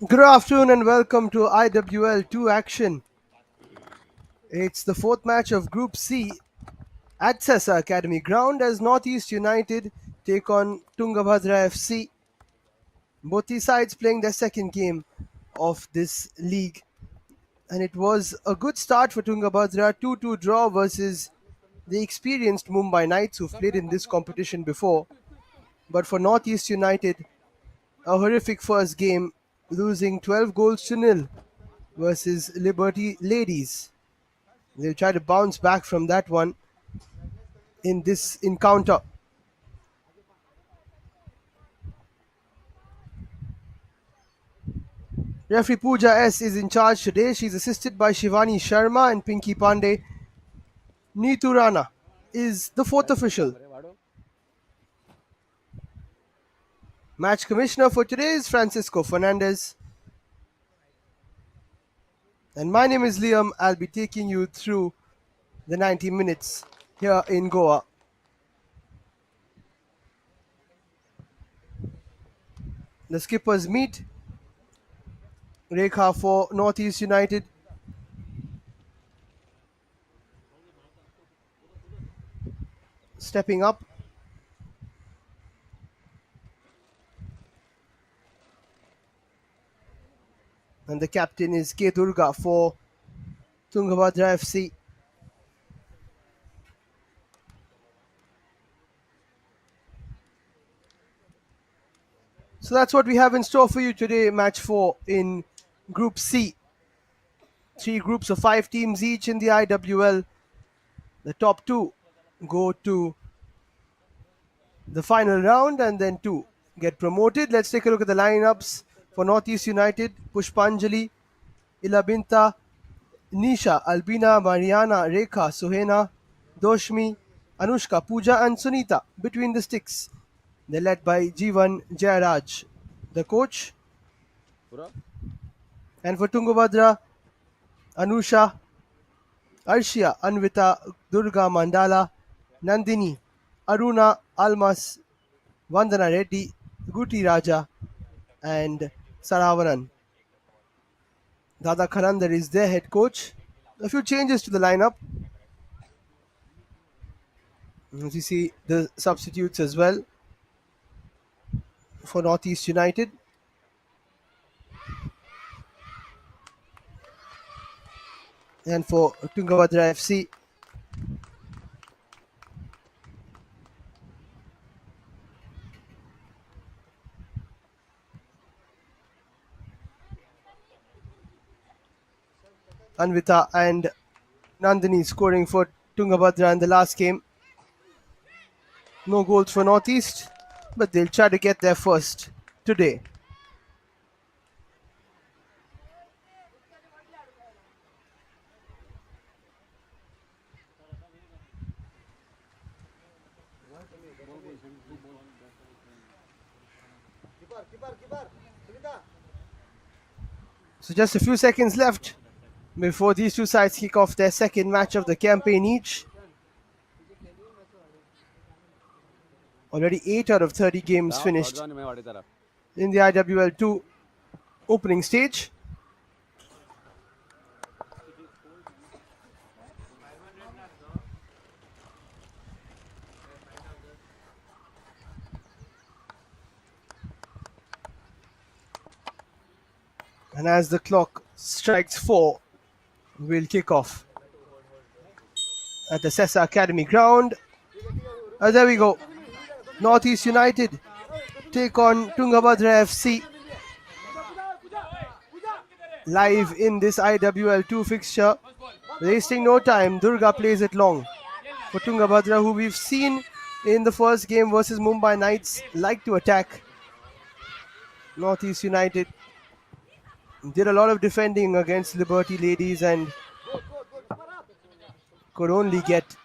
Good afternoon and welcome to IWL 2 action. It's the fourth match of Group C at SESA Academy Ground as Northeast United take on Tungabhadra FC. Both these sides playing their second game of this league. And it was a good start for Tungabhadra, 2-2 draw versus the experienced Mumbai Knights who've played in this competition before. But for Northeast United, a horrific first game, losing 12 goals to nil versus Liberty Ladies. They'll try to bounce back from that one in this encounter. Referee Pooja S is in charge today. She's assisted by Shivani Sharma and Pinky Pandey. Neetu Rana is the fourth official. Match commissioner for today is Francisco Fernandez. And my name is Liam. I'll be taking you through the 90 minutes here in Goa. The skippers meet. Rekha for Northeast United. Stepping up. And the captain is K. Durga for Tungabhadra FC. So that's what we have in store for you today, match 4 in Group C. 3 groups of 5 teams each in the IWL. The top 2 go to the final round and then 2 get promoted. Let's take a look at the lineups for Northeast United. Pushpanjali, Ilabinta, Nisha, Albina, Mariana, Rekha, Suhena, Doshmi, Anushka, Pooja and Sunita between the sticks. They're led by Jeevan Jayaraj, the coach. And for Tungabhadra, Anusha, Arshia, Anvita, Durga Mandala, Nandini, Aruna, Almas, Vandana Reddy, Guti Raja, and Saravanan. Dada Kharandar is their head coach. A few changes to the lineup. As you see, the substitutes as well for Northeast United. And for Tungabhadra FC, Anvita and Nandini scoring for Tungabhadra in the last game. No goals for Northeast, but they'll try to get there first today. So just a few seconds left before these two sides kick off their second match of the campaign each. Already 8 out of 30 games finished in the IWL 2 opening stage. And as the clock strikes 4, we'll kick off at the SESA Academy Ground. There we go. Northeast United take on Tungabhadra FC. Live in this IWL 2 fixture. Wasting no time, Durga plays it long for Tungabhadra, who we've seen in the first game versus Mumbai Knights like to attack. Northeast United did a lot of defending against Liberty Ladies and could only get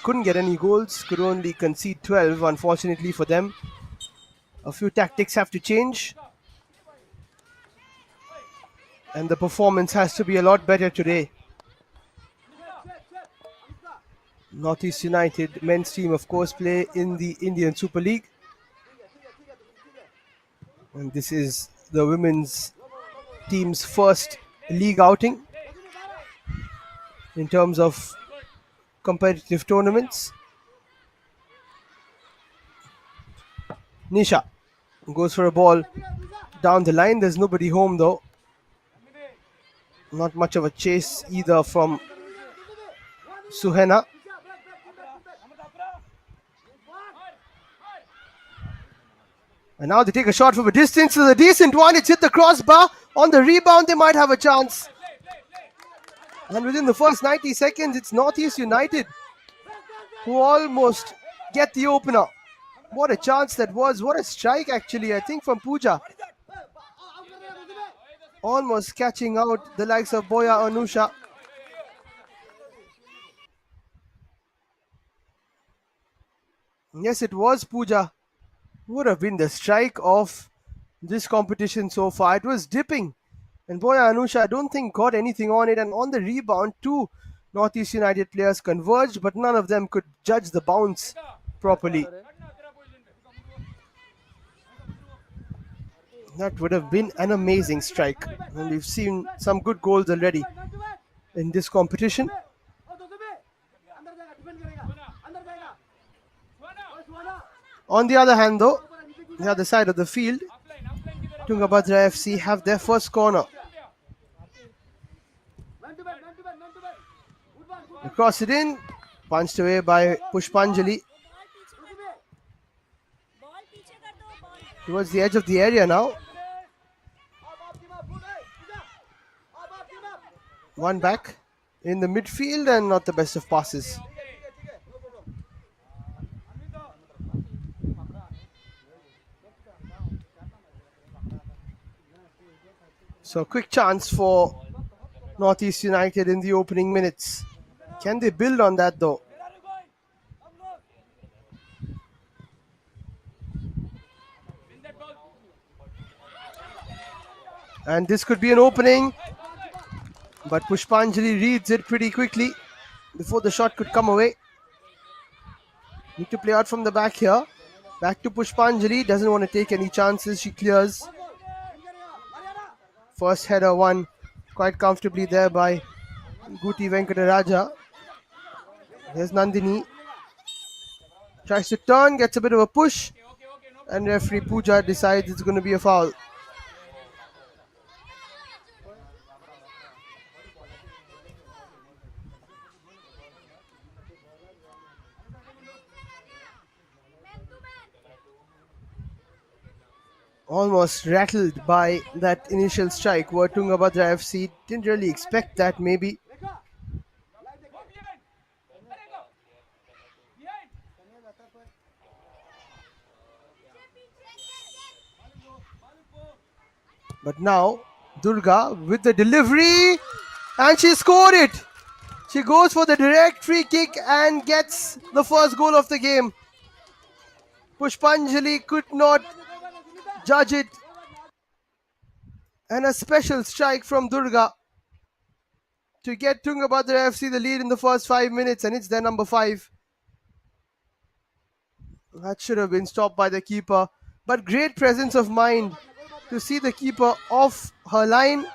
couldn't get any goals, could only concede 12, unfortunately for them. A few tactics have to change, and the performance has to be a lot better today. Northeast United men's team, of course, play in the Indian Super League. And this is the women's team's first league outing in terms of competitive tournaments. Nisha goes for a ball down the line. There's nobody home though. Not much of a chase either from Suhena. And now they take a shot from a distance. It's a decent one. It's hit the crossbar. On the rebound, they might have a chance. And within the first 90 seconds, it's Northeast United who almost get the opener. What a chance that was. What a strike, actually, I think, from Pooja. Almost catching out the likes of Boya Anusha. Yes, it was Pooja. Would have been the strike of this competition so far. It was dipping. And Boya Anusha, I don't think, got anything on it. And on the rebound, two Northeast United players converged, but none of them could judge the bounce properly. That would have been an amazing strike. And we've seen some good goals already in this competition. On the other hand, though, the other side of the field, Tungabhadra FC have their first corner. Across it in, punched away by Pushpanjali. Towards the edge of the area now. One back in the midfield and not the best of passes. So quick chance for Northeast United in the opening minutes. Can they build on that though? And this could be an opening, but Pushpanjali reads it pretty quickly before the shot could come away. Need to play out from the back here. Back to Pushpanjali, doesn't want to take any chances, she clears. First header won quite comfortably there by Guti Venkataraja. There's Nandini. Tries to turn, gets a bit of a push, and referee Pooja decides it's going to be a foul. Almost rattled by that initial strike where Tungabhadra FC didn't really expect that maybe. But now Durga with the delivery and she scored it. She goes for the direct free kick and gets the first goal of the game. Pushpanjali could not judge it. And a special strike from Durga to get Tungabhadra FC the lead in the first 5 minutes, and it's their number 5. That should have been stopped by the keeper. But great presence of mind to see the keeper off her line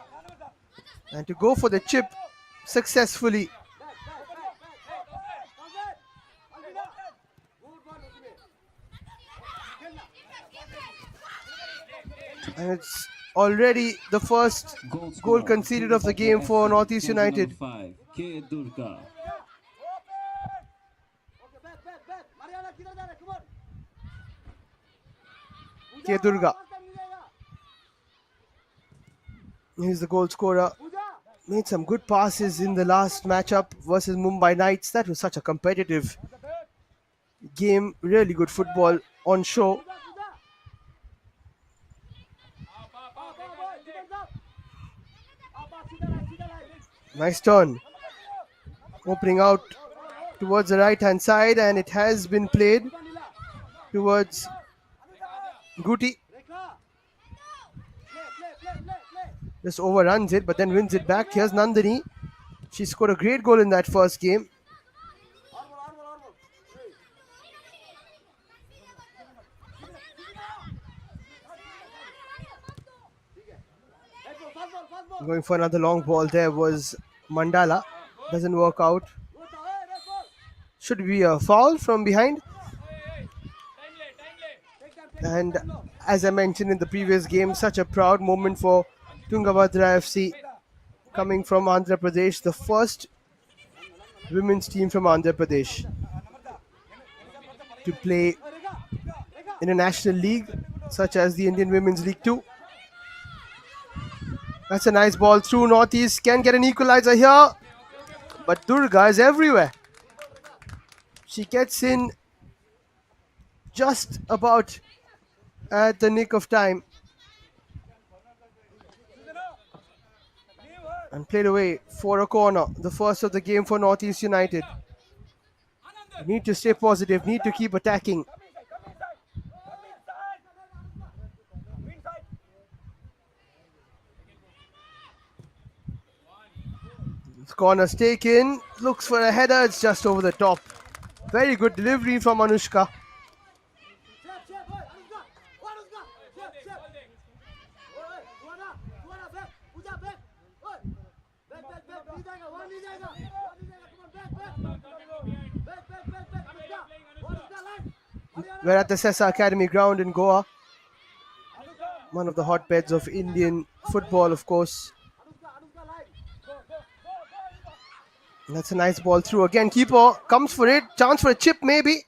and to go for the chip successfully. And it's already the first goal conceded of the game for Northeast United. K. Durga. He's the goal scorer. Made some good passes in the last matchup versus Mumbai Knights. That was such a competitive game. Really good football on show. Nice turn. Opening out towards the right hand side, and it has been played towards Guti. Just overruns it, but then wins it back. Here's Nandini. She scored a great goal in that first game. Going for another long ball there was Mandala. Doesn't work out. Should be a foul from behind. And as I mentioned in the previous game, such a proud moment for Tungabhadra FC coming from Andhra Pradesh, the first women's team from Andhra Pradesh to play in a national league such as the Indian Women's League 2. That's a nice ball through Northeast. Can get an equalizer here. But Durga is everywhere. She gets in just about at the nick of time and played away for a corner. The first of the game for Northeast United. Need to stay positive. Need to keep attacking. Corner's taken. Looks for a header. It's just over the top. Very good delivery from Anushka. We're at the SESA Academy Ground in Goa. One of the hotbeds of Indian football, of course. That's a nice ball through. Again, keeper comes for it. Chance for a chip, maybe.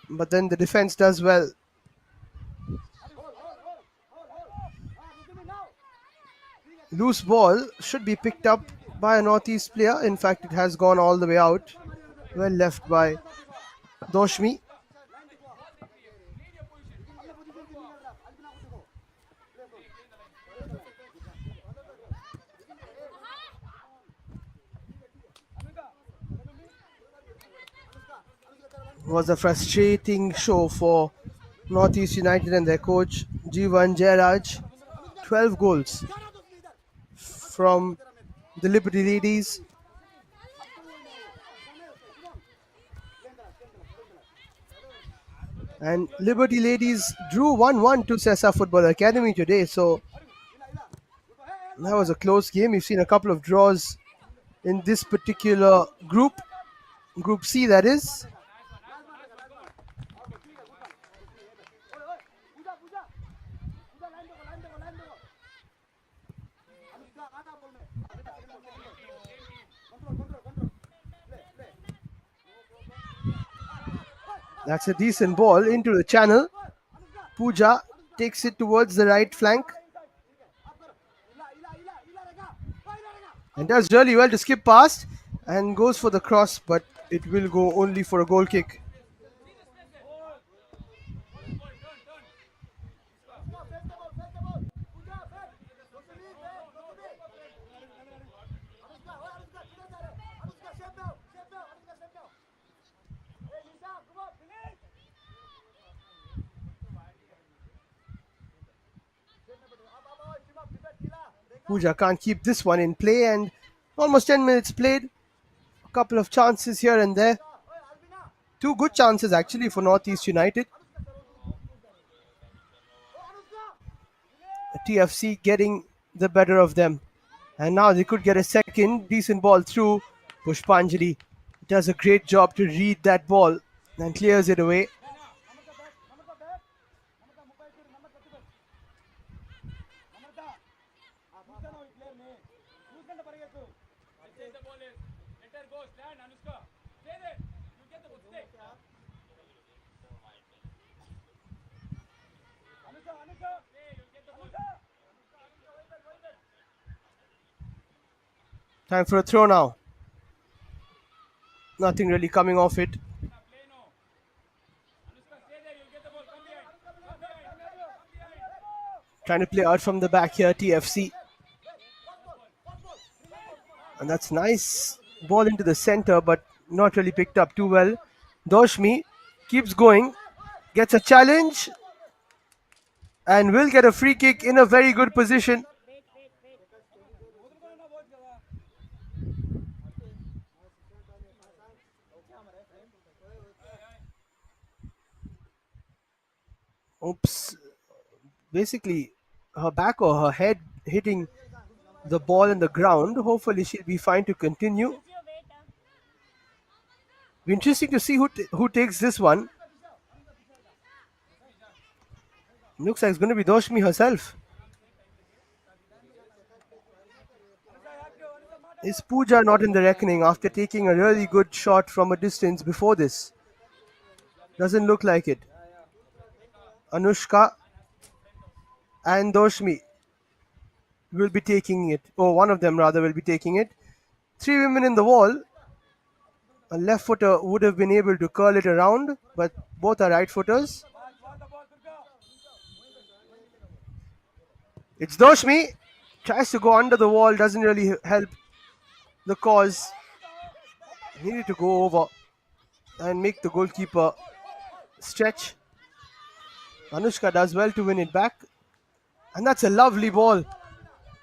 But then the defense does well. Loose ball should be picked up by a Northeast player. In fact, it has gone all the way out. Well left by Doshmi. Was a frustrating show for Northeast United and their coach Jivan Jairaj. 12 goals from the Liberty Ladies. And Liberty Ladies drew 1-1 to SESA Football Academy today. So that was a close game. We've seen a couple of draws in this particular group. Group C, that is. That's a decent ball into the channel. Pooja takes it towards the right flank. And does really well to skip past and goes for the cross, but it will go only for a goal kick. Pooja can't keep this one in play, and almost 10 minutes played. A couple of chances here and there. Two good chances actually for Northeast United. TFC getting the better of them. And now they could get a second decent ball through. Pushpanjali does a great job to read that ball and clears it away. Time for a throw now. Nothing really coming off it. Trying to play out from the back here, TFC. And that's nice. Ball into the center, but not really picked up too well. Doshmi keeps going. Gets a challenge. And will get a free kick in a very good position. Oops. Basically, her back or her head hitting the ball in the ground. Hopefully she'll be fine to continue. Be interesting to see who takes this one. Looks like it's going to be Doshmi herself. Is Pooja not in the reckoning after taking a really good shot from a distance before this? Doesn't look like it. Anushka and Doshmi will be taking it. Or one of them rather will be taking it. Three women in the wall. A left footer would have been able to curl it around, but both are right footers. It's Doshmi. Tries to go under the wall, doesn't really help the cause. Needed to go over and make the goalkeeper stretch. Anushka does well to win it back. And that's a lovely ball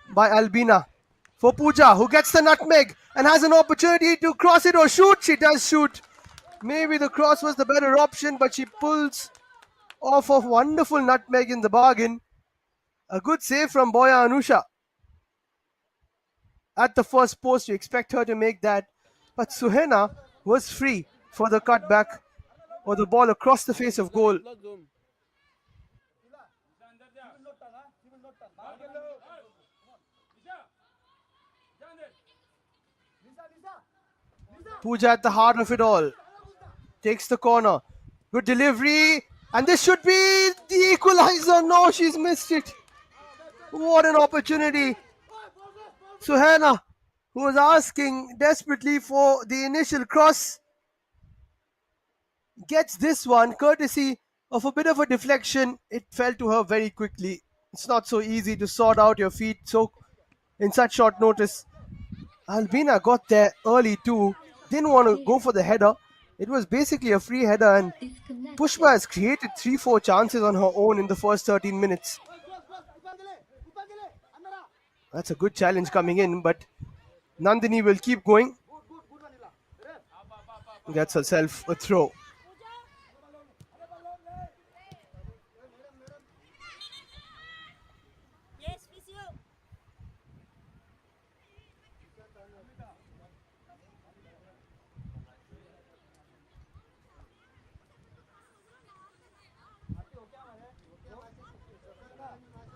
by Albina for Pooja, who gets the nutmeg and has an opportunity to cross it or shoot. She does shoot. Maybe the cross was the better option, but she pulls off a wonderful nutmeg in the bargain. A good save from Boya Anusha. At the first post, you expect her to make that, but Suhena was free for the cutback or the ball across the face of goal. Pooja at the heart of it all. Takes the corner. Good delivery. And this should be the equalizer. No, she's missed it. What an opportunity. Suhena, who was asking desperately for the initial cross, gets this one courtesy of a bit of a deflection. It fell to her very quickly. It's not so easy to sort out your feet so in such short notice. Albina got there early too. Didn't want to go for the header. It was basically a free header, and Pushpa has created 3-4 chances on her own in the first 13 minutes. That's a good challenge coming in, but Nandini will keep going. Gets herself a throw.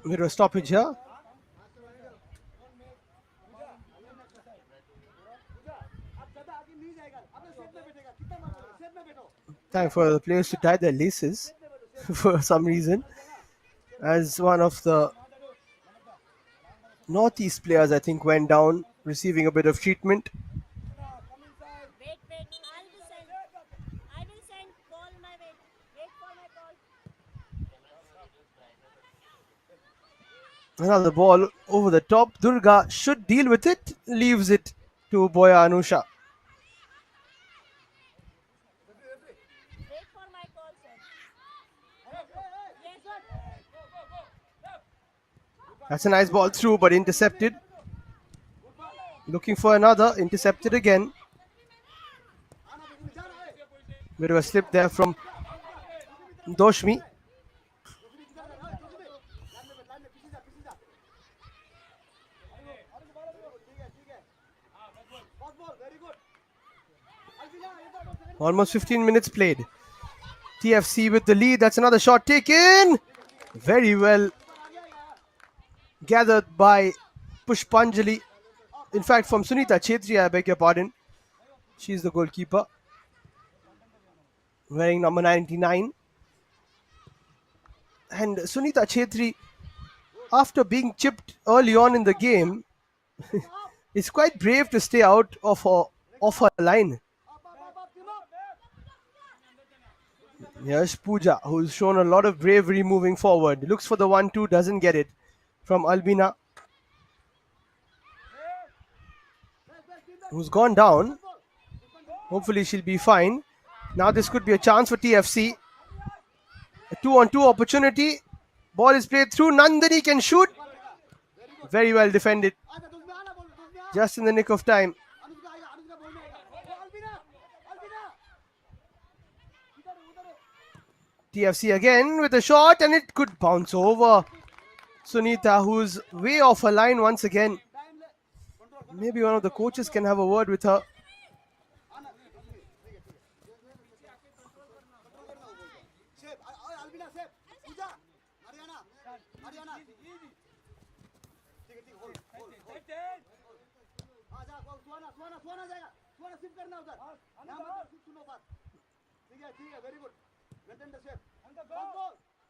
Bit of a stoppage here. Time for the players to tie their laces for some reason. As one of the Northeast players, I think, went down, receiving a bit of treatment. Another ball over the top. Durga should deal with it. Leaves it to Boya Anusha. That's a nice ball through, but intercepted. Looking for another. Intercepted again. Bit of a slip there from Doshmi. Almost 15 minutes played. TFC with the lead. That's another shot taken. Very well gathered by Pushpanjali. In fact, from Sunita Chetri, I beg your pardon. She's the goalkeeper. Wearing number 99. And Sunita Chetri, after being chipped early on in the game, is quite brave to stay out of her line. Here's Pooja, who's shown a lot of bravery moving forward. Looks for the 1-2, doesn't get it from Albina, who's gone down. Hopefully she'll be fine. Now this could be a chance for TFC. A 2-on-2 opportunity. Ball is played through. Nandini can shoot. Very well defended. Just in the nick of time. TFC again with a shot, and it could bounce over. Sunita, who's way off her line once again. Maybe one of the coaches can have a word with her.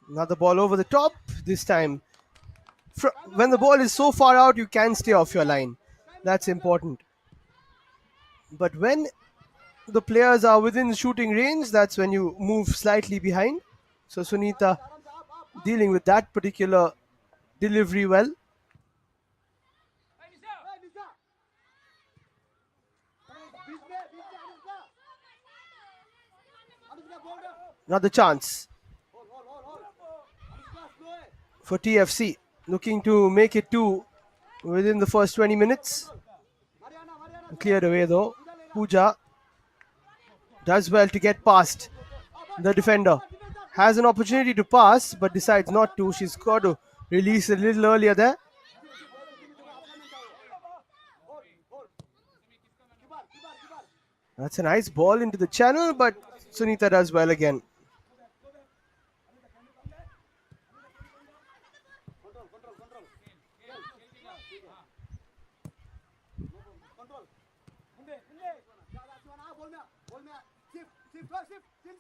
Another ball over the top. This time, when the ball is so far out, you can stay off your line. That's important. But when the players are within shooting range, that's when you move slightly behind. So Sunita dealing with that particular delivery well. Another chance for TFC, looking to make it two within the first 20 minutes. Cleared away though. Pooja does well to get past the defender. Has an opportunity to pass but decides not to. She's got to release a little earlier there. That's a nice ball into the channel, but Sunita does well again.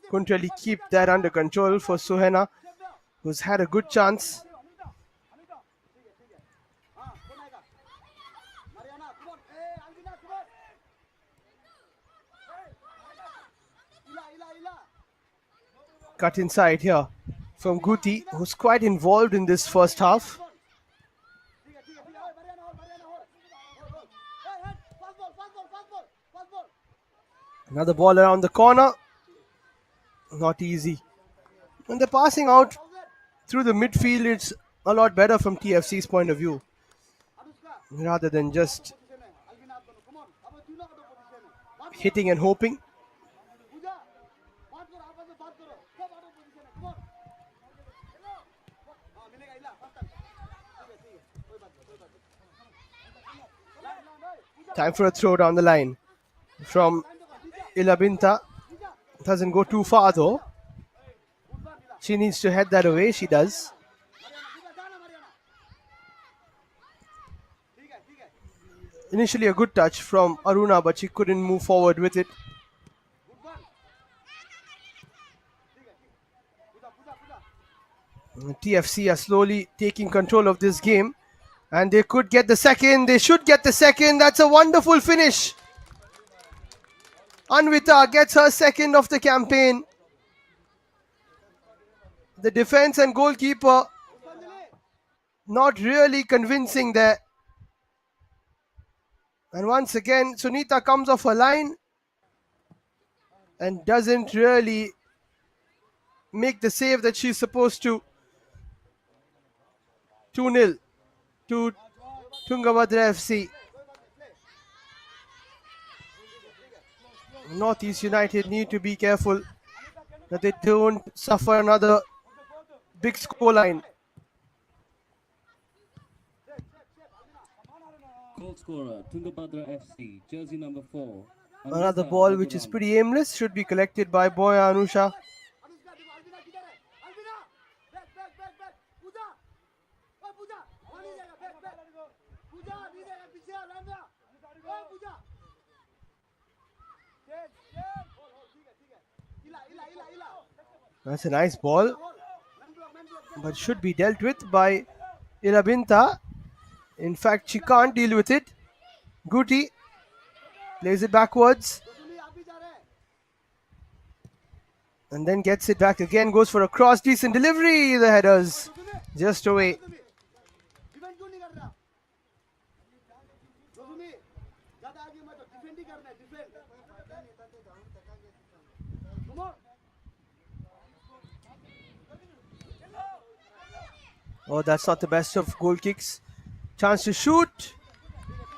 Couldn't really keep that under control for Suhena, who's had a good chance. Cut inside here from Guti, who's quite involved in this first half. Another ball around the corner. Not easy. When they're passing out through the midfield, it's a lot better from TFC's point of view, rather than just hitting and hoping. Time for a throw down the line from Ilabinta. Doesn't go too far though. She needs to head that away. She does. Initially a good touch from Aruna, but she couldn't move forward with it. TFC are slowly taking control of this game, and they could get the second. They should get the second. That's a wonderful finish. Anvita gets her second of the campaign. The defense and goalkeeper not really convincing there. And once again, Sunita comes off her line and doesn't really make the save that she's supposed to. 2-0 to Tungabhadra FC. Northeast United need to be careful that they don't suffer another big scoreline. Goal scorer, Tungabhadra FC, jersey number 4. Another ball which is pretty aimless, should be collected by Boya Anusha. That's a nice ball, but should be dealt with by Ilabinta. In fact, she can't deal with it. Guti plays it backwards and then gets it back again. Goes for a cross, decent delivery. The headers just away. Oh, that's not the best of goal kicks. Chance to shoot.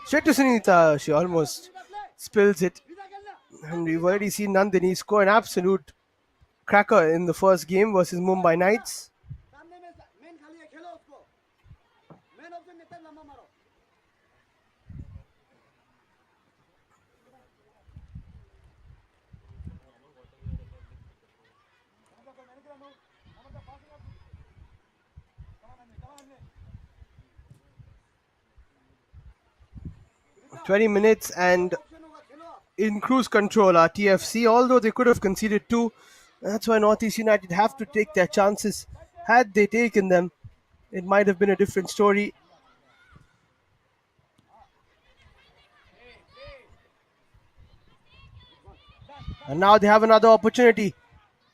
Straight to Sunita. She almost spills it. And we've already seen Nandini score an absolute cracker in the first game versus Mumbai Knights. 20 minutes and in cruise control are TFC, although they could have conceded two. That's why Northeast United have to take their chances. Had they taken them, it might have been a different story. And now they have another opportunity.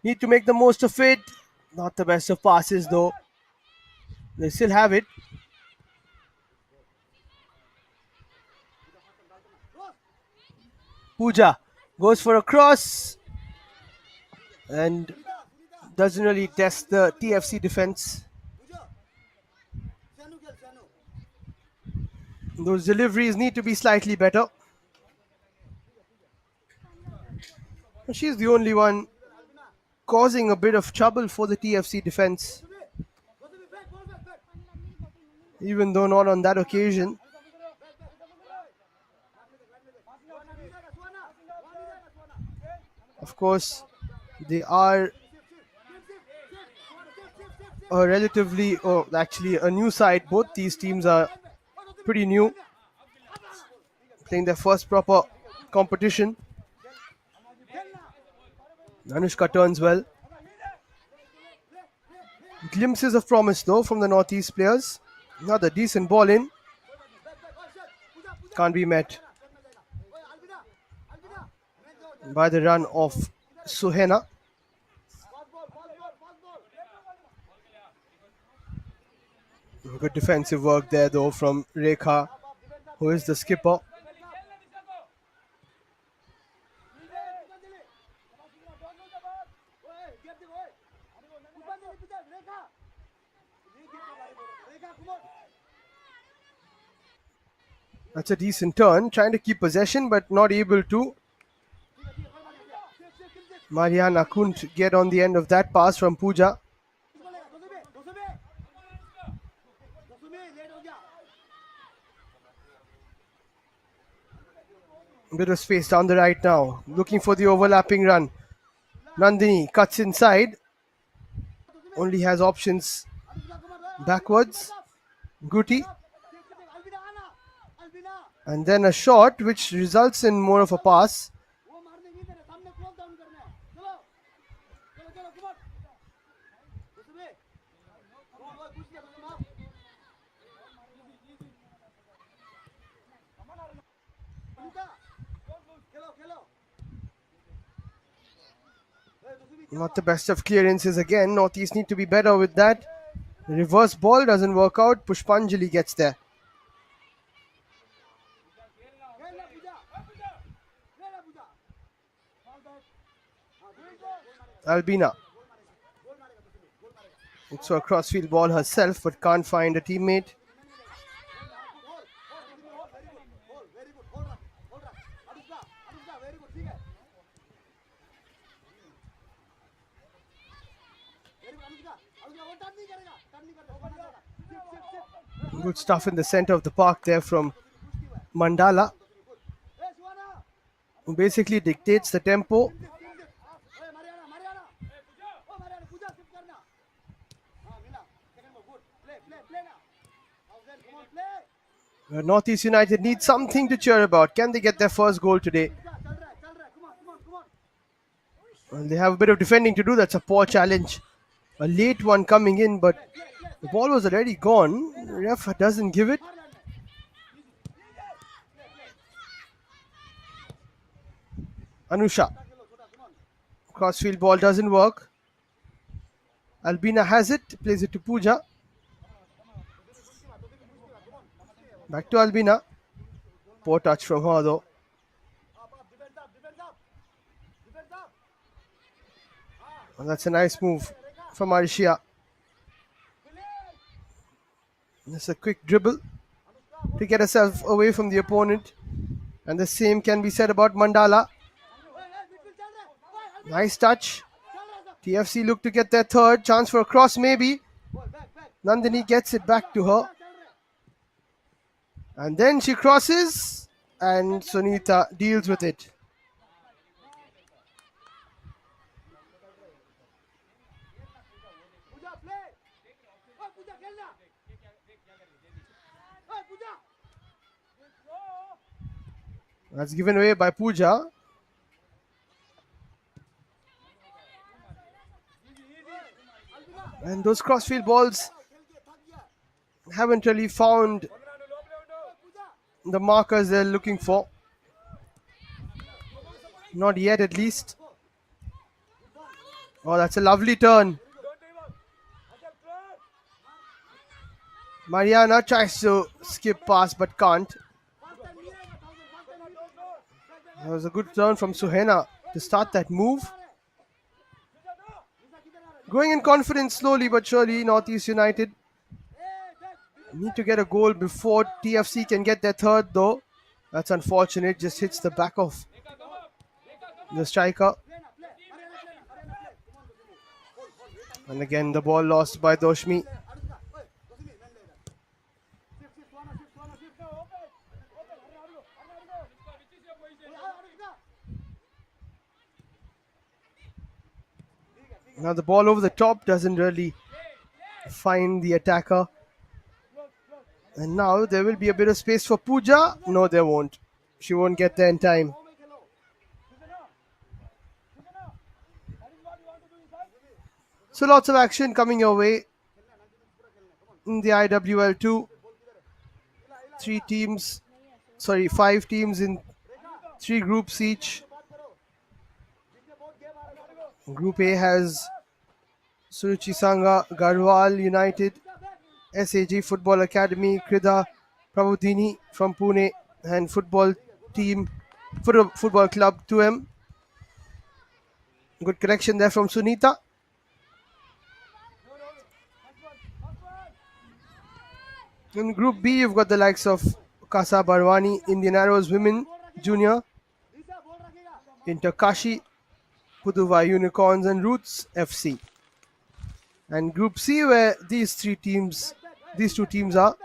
Need to make the most of it. Not the best of passes though. They still have it. Pooja goes for a cross and doesn't really test the TFC defense. Those deliveries need to be slightly better. She's the only one causing a bit of trouble for the TFC defense, even though not on that occasion. Of course, they are a relatively, or actually a new side. Both these teams are pretty new, playing their first proper competition. Anushka turns well. Glimpses of promise though from the Northeast players. Another decent ball in. Can't be met by the run of Suhena. Good defensive work there though from Rekha, who is the skipper. That's a decent turn, trying to keep possession but not able to. Mariana couldn't get on the end of that pass from Pooja. Bit of space down the right now, looking for the overlapping run. Nandini cuts inside, only has options backwards. Guti, and then a shot which results in more of a pass. Not the best of clearances again. Northeast need to be better with that. Reverse ball doesn't work out. Pushpanjali gets there. Albina. It's a crossfield ball herself but can't find a teammate. Good stuff in the center of the park there from Mandala, who basically dictates the tempo. Northeast United need something to cheer about. Can they get their first goal today? Well, they have a bit of defending to do. That's a poor challenge. A late one coming in, but the ball was already gone. Ref doesn't give it. Anusha. Crossfield ball doesn't work. Albina has it. Plays it to Pooja. Back to Albina. Poor touch from her though. Well, that's a nice move from Arishia. Just a quick dribble to get herself away from the opponent. And the same can be said about Mandala. Nice touch. TFC look to get their third. Chance for a cross maybe. Nandini gets it back to her. And then she crosses and Sunita deals with it. That's given away by Pooja. And those crossfield balls haven't really found the markers they're looking for. Not yet, at least. Oh, that's a lovely turn. Mariana tries to skip past but can't. That was a good turn from Suhena to start that move. Going in confidence slowly but surely, Northeast United need to get a goal before TFC can get their third, though. That's unfortunate, just hits the back of the striker. And again, the ball lost by Doshmi. Now the ball over the top doesn't really find the attacker. And now there will be a bit of space for Pooja. No, there won't. She won't get there in time. So lots of action coming your way in the IWL 2. 5 teams in 3 groups each. Group A has Suruchi Sangha, Garhwal United, SAG Football Academy, Krida Prabodhini from Pune, and football club 2M. Good connection there from Sunita. In Group B, you've got the likes of Kasa Barwani, Indian Arrows Women Junior, Interkashi, Puduvai Unicorns, and Roots FC. And Group C, where these two teams are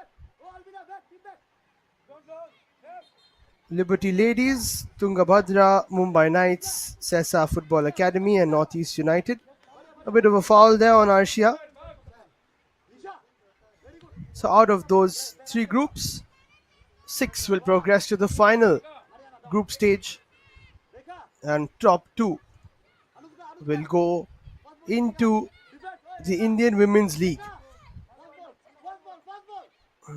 Liberty Ladies, Tungabhadra, Mumbai Knights, SESA Football Academy, and Northeast United. A bit of a foul there on Arshia. So out of those 3 groups, 6 will progress to the final group stage, and top 2 will go into the Indian Women's League.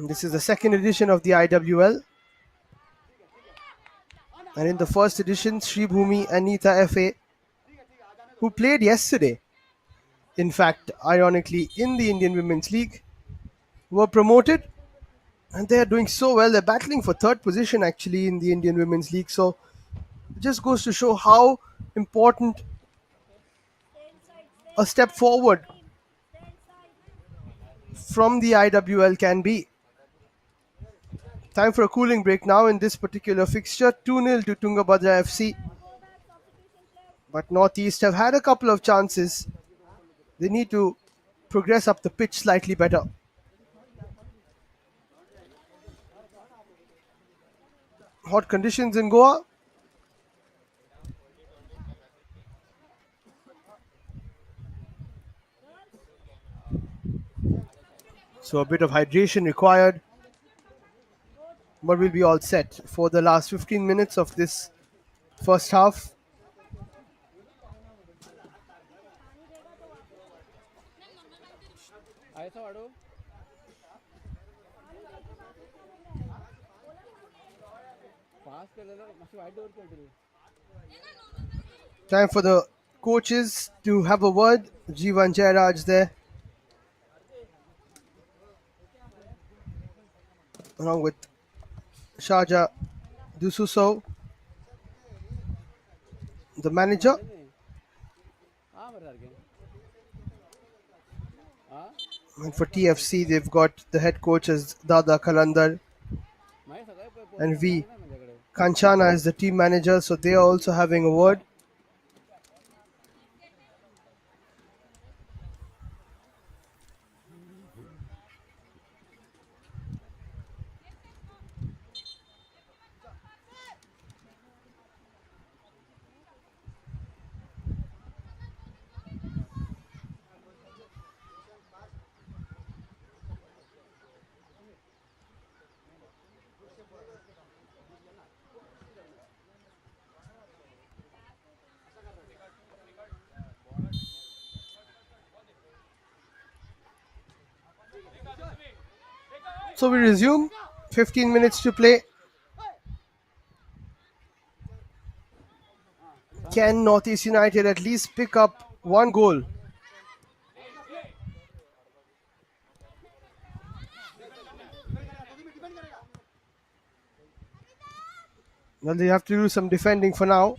This is the second edition of the IWL. And in the first edition, Sribhumi and Neeta FA, who played yesterday, in fact, ironically, in the Indian Women's League, were promoted. And they are doing so well. They're battling for third position, actually, in the Indian Women's League. So it just goes to show how important a step forward from the IWL can be. Time for a cooling break now in this particular fixture. 2-0 to Tungabhadra FC. But Northeast have had a couple of chances. They need to progress up the pitch slightly better. Hot conditions in Goa. So a bit of hydration required. But we'll be all set for the last 15 minutes of this first half. Time for the coaches to have a word. Jeevan Jairaj there, along with Sharja Dususo, the manager. And for TFC, they've got the head coach as Dada Kalandar and V. Kanchana as the team manager, so they are also having a word. So we resume. 15 minutes to play. Can Northeast United at least pick up one goal? Well, they have to do some defending for now.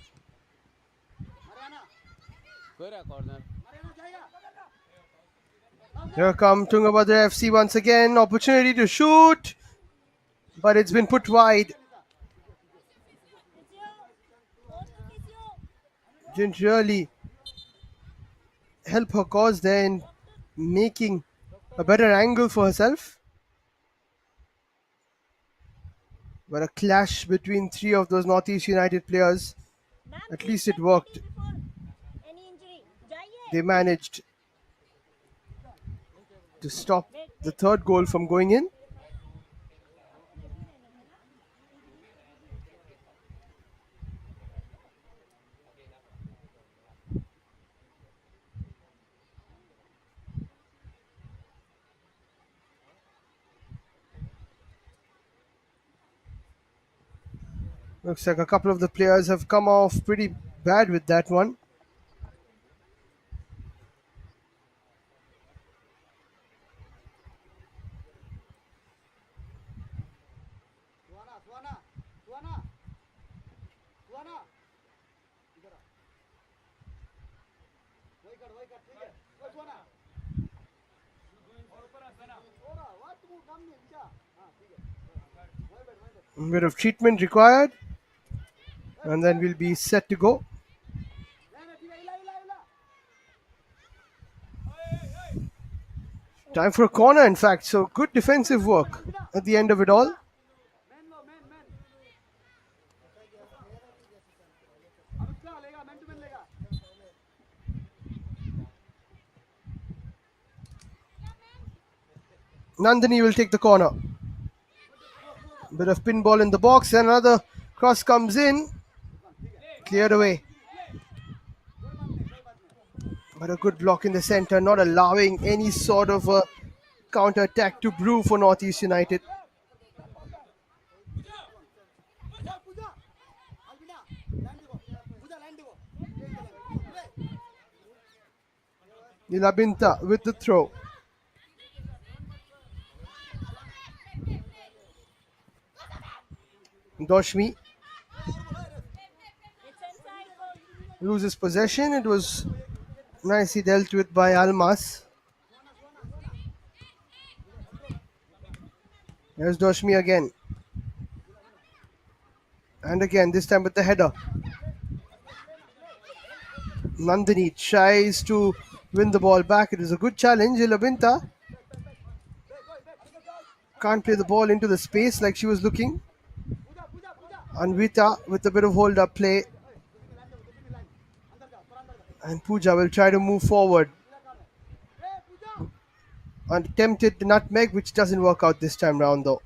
Here come Tungabhadra FC once again. Opportunity to shoot, but it's been put wide. Didn't really help her cause there in making a better angle for herself. But a clash between three of those Northeast United players. At least it worked. They managed to stop the third goal from going in. Looks like a couple of the players have come off pretty bad with that one. A bit of treatment required, and then we'll be set to go. Time for a corner, in fact, so good defensive work at the end of it all. Nandini will take the corner. Bit of pinball in the box, and another cross comes in. Cleared away. But a good block in the center, not allowing any sort of a counter attack to brew for Northeast United. Nilabinta with the throw. Doshmi loses possession. It was nicely dealt with by Almas. There's Doshmi again. And again, this time with the header. Nandini tries to win the ball back. It is a good challenge. Ilabinta can't play the ball into the space like she was looking. Anvita with a bit of hold-up play. And Pooja will try to move forward. And attempted the nutmeg, which doesn't work out this time round though.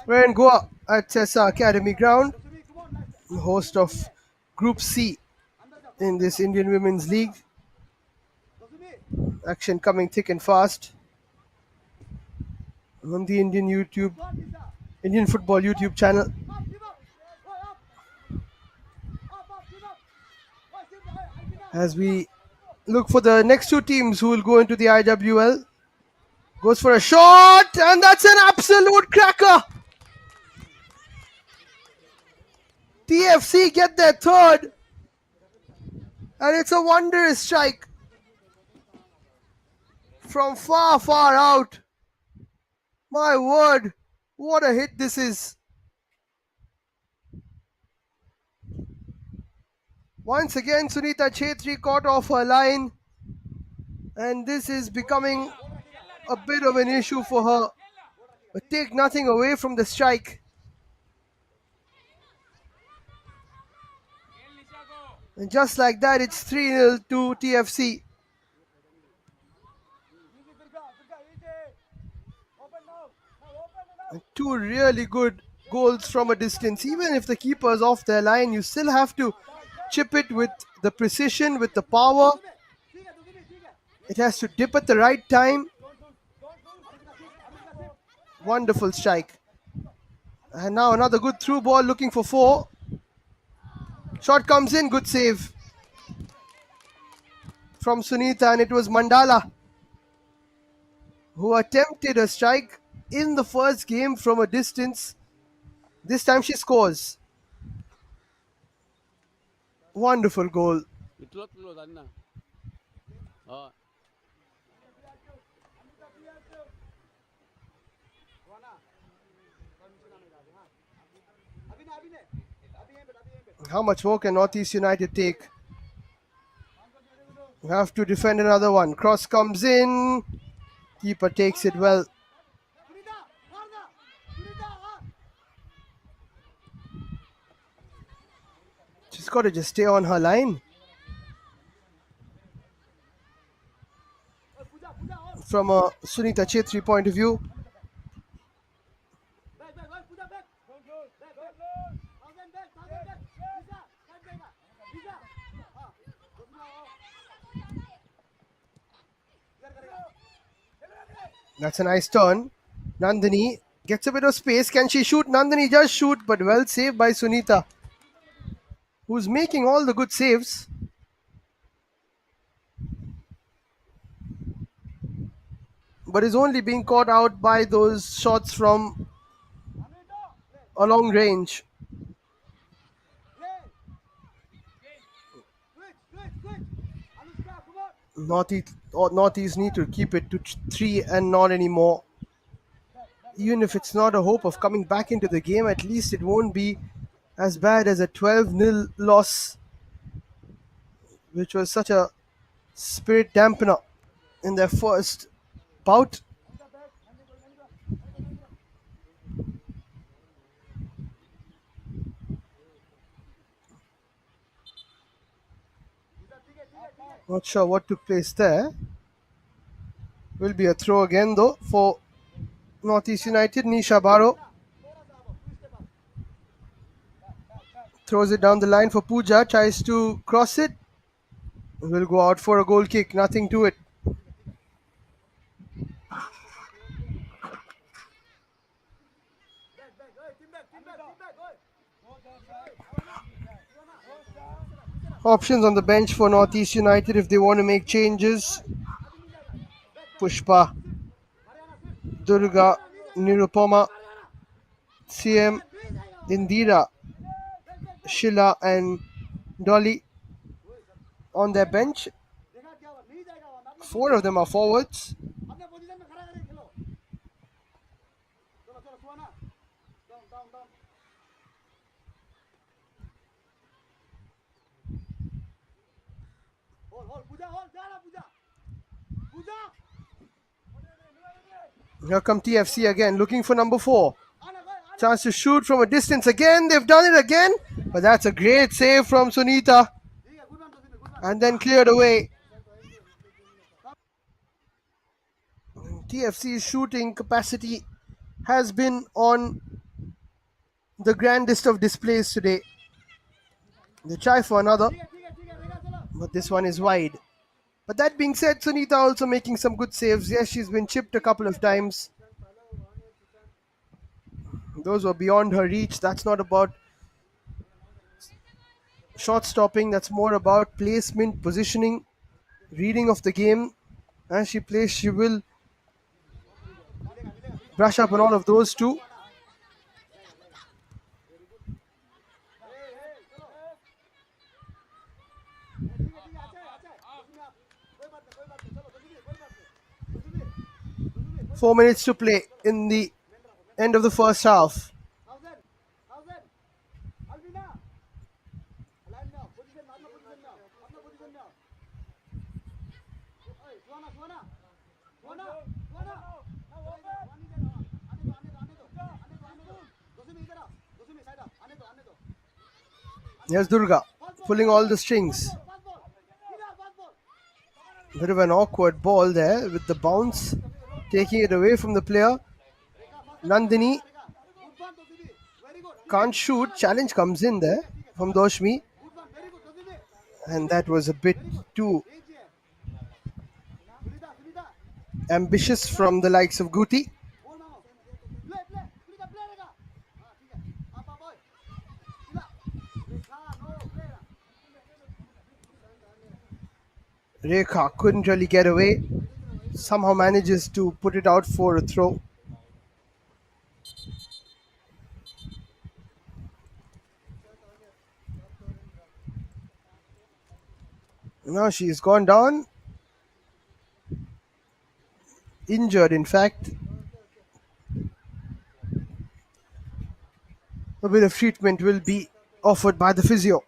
We're in Goa at SESA Academy Ground, host of Group C in this Indian Women's League. Action coming thick and fast on the Indian Football YouTube Channel. As we look for the next two teams who will go into the IWL. Goes for a shot, and that's an absolute cracker. TFC get their third, and it's a wondrous strike from far, far out. My word, what a hit this is. Once again, Sunita Chetri caught off her line, and this is becoming a bit of an issue for her. But take nothing away from the strike. And just like that, it's 3-0 to TFC. two really good goals from a distance. Even if the keeper is off their line, you still have to chip it with the precision, with the power. It has to dip at the right time. Wonderful strike. And now another good through ball looking for four. Shot comes in, good save from Sunita, and it was Mandala who attempted a strike in the first game from a distance. This time she scores. Wonderful goal. How much more can Northeast United take? We have to defend another one. Cross comes in. Keeper takes it well. She's got to just stay on her line. From a Sunita Chetri point of view, that's a nice turn. Nandini gets a bit of space. Can she shoot? Nandini does shoot, but well saved by Sunita, who's making all the good saves. But is only being caught out by those shots from a long range. Northeast need to keep it to 3 and not anymore. Even if it's not a hope of coming back into the game, at least it won't be as bad as a 12-0 loss, which was such a spirit dampener in their first bout. Not sure what took place there. Will be a throw again though for Northeast United. Nisha Baro throws it down the line for Pooja, tries to cross it. Will go out for a goal kick, nothing to it. Options on the bench for Northeast United if they want to make changes. Pushpa, Durga, Nirupama, CM, Indira, Sheila and Dolly on their bench. 4 of them are forwards. Here come TFC again, looking for number 4. Chance to shoot from a distance again. They've done it again. But that's a great save from Sunita. And then cleared away. TFC's shooting capacity has been on the grandest of displays today. They try for another, but this one is wide. But that being said, Sunita also making some good saves. Yes, she's been chipped a couple of times. Those were beyond her reach. That's not about shot stopping. That's more about placement, positioning, reading of the game. As she plays, she will brush up on all of those too. Four minutes to play in the end of the first half. Here's Durga pulling all the strings. Bit of an awkward ball there with the bounce, taking it away from the player. Nandini can't shoot. Challenge comes in there from Doshmi. And that was a bit too ambitious from the likes of Guti. Rekha couldn't really get away. Somehow manages to put it out for a throw. Now she's gone down. Injured, in fact. A bit of treatment will be offered by the physio.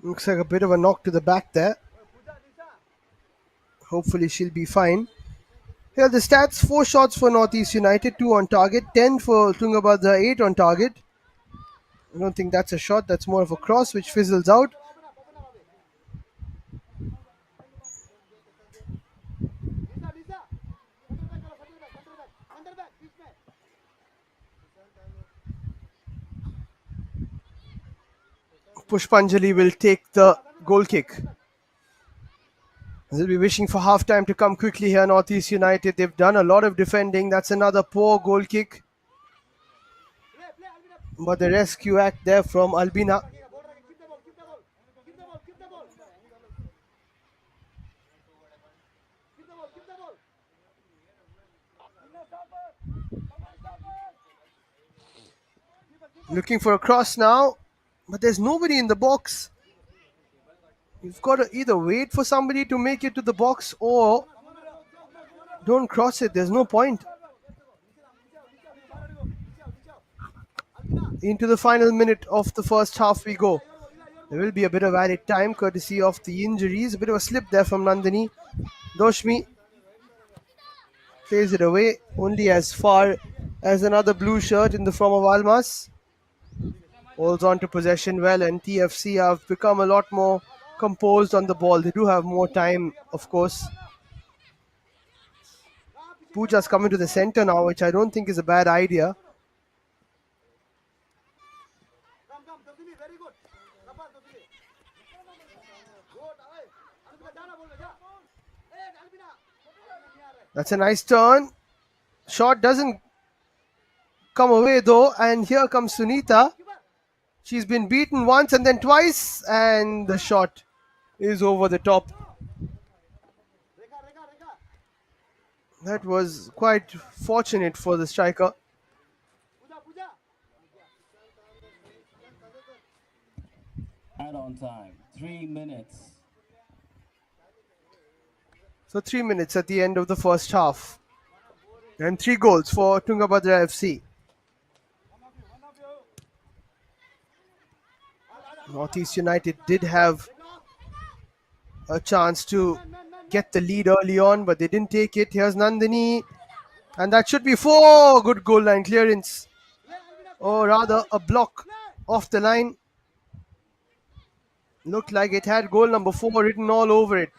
Looks like a bit of a knock to the back there. Hopefully she'll be fine. Here are the stats. 4 shots for Northeast United, 2 on target. 10 for Tungabhadra, 8 on target. I don't think that's a shot. That's more of a cross which fizzles out. Pushpanjali will take the goal kick. They'll be wishing for half time to come quickly here, Northeast United. They've done a lot of defending. That's another poor goal kick. But the rescue act there from Albina. Looking for a cross now. But there's nobody in the box. You've got to either wait for somebody to make it to the box or don't cross it. There's no point. Into the final minute of the first half we go. There will be a bit of added time courtesy of the injuries. A bit of a slip there from Nandini. Doshmi plays it away only as far as another blue shirt in the form of Almas. Holds on to possession well, and TFC have become a lot more composed on the ball. They do have more time, of course. Pooja's coming to the center now, which I don't think is a bad idea. That's a nice turn. Shot doesn't come away though, and here comes Sunita. She's been beaten once and then twice, and the shot is over the top. That was quite fortunate for the striker. Add-on time, 3 minutes. So 3 minutes at the end of the first half. And 3 goals for Tungabhadra FC. Northeast United did have a chance to get the lead early on, but they didn't take it. Here's Nandini. And that should be 4. Good goal line clearance. Or rather, a block off the line. Looked like it had goal number 4 written all over it.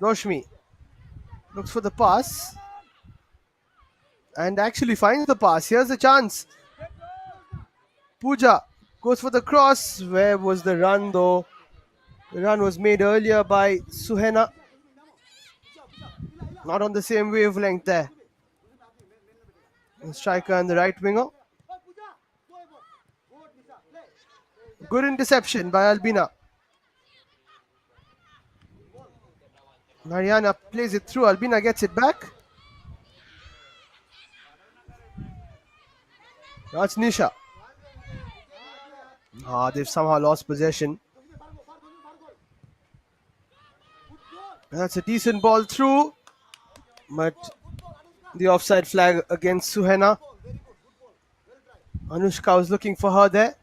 Roshmi looks for the pass and actually finds the pass. Here's the chance. Pooja goes for the cross. Where was the run though? The run was made earlier by Suhena. Not on the same wavelength there. The striker and the right winger. Good interception by Albina. Mariana plays it through. Albina gets it back. That's Nisha. They've somehow lost possession. That's a decent ball through. But the offside flag against Suhena. Anushka was looking for her there.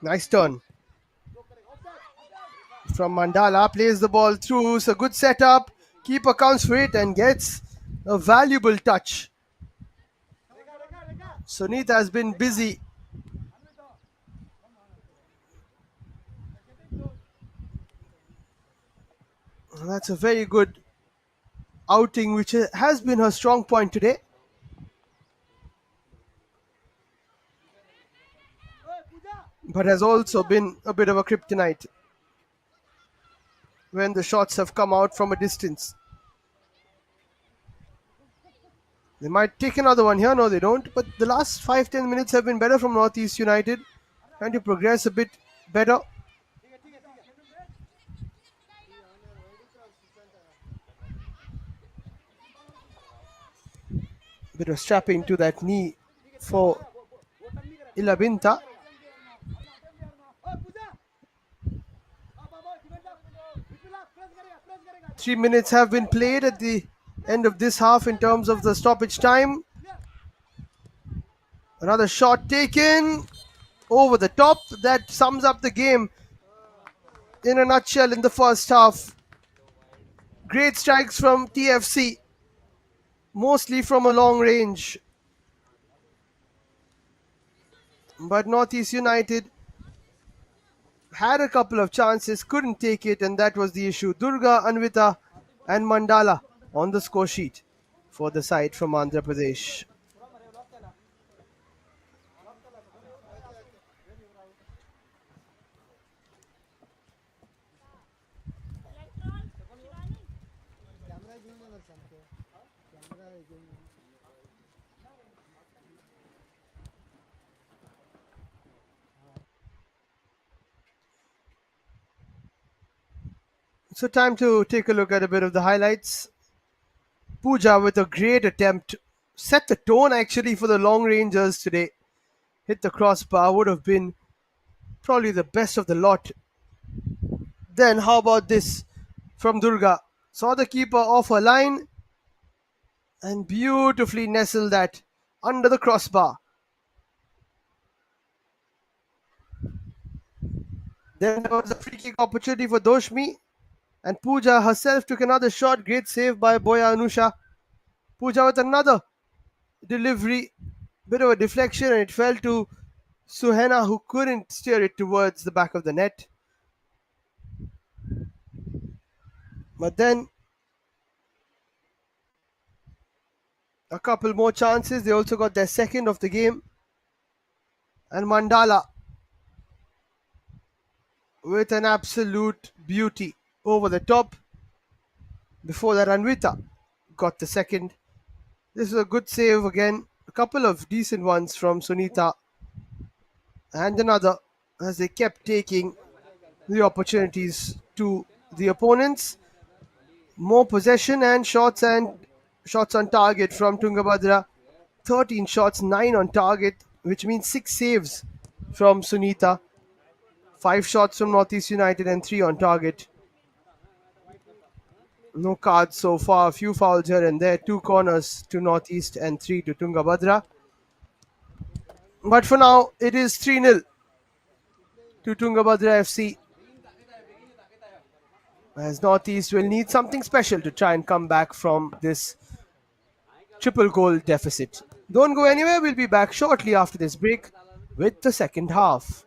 Nice turn from Mandala. Plays the ball through. It's a good setup. Keeper counts for it and gets a valuable touch. Sunita has been busy. That's a very good outing, which has been her strong point today. But has also been a bit of a kryptonite when the shots have come out from a distance. They might take another one here. No, they don't. But the last 5-10 minutes have been better from Northeast United. Trying to progress a bit better. Bit of strapping to that knee for Ilabinta. 3 minutes have been played at the end of this half in terms of the stoppage time. Another shot taken over the top. That sums up the game in a nutshell in the first half. Great strikes from TFC, mostly from a long range. But Northeast United had a couple of chances, couldn't take it, and that was the issue. Durga, Anvita, and Mandala on the score sheet for the side from Andhra Pradesh. So, time to take a look at a bit of the highlights. Pooja with a great attempt, set the tone actually for the long rangers today. Hit the crossbar, would have been probably the best of the lot. Then, how about this from Durga? Saw the keeper off her line and beautifully nestled that under the crossbar. Then there was a free kick opportunity for Doshmi, and Pooja herself took another shot. Great save by Boya Anusha. Pooja with another delivery, bit of a deflection, and it fell to Suhena, who couldn't steer it towards the back of the net. But then a couple more chances. They also got their second of the game. And Mandala with an absolute beauty over the top. Before that, Anvita got the second. This is a good save again. A couple of decent ones from Sunita. And another as they kept taking the opportunities to the opponents. More possession and shots on target from Tungabhadra. 13 shots, 9 on target, which means 6 saves from Sunita. 5 shots from Northeast United and 3 on target. No cards so far, a few fouls here and there, 2 corners to Northeast and 3 to Tungabhadra. But for now, it is 3-0 to Tungabhadra FC. As Northeast will need something special to try and come back from this triple goal deficit. Don't go anywhere, we'll be back shortly after this break with the second half.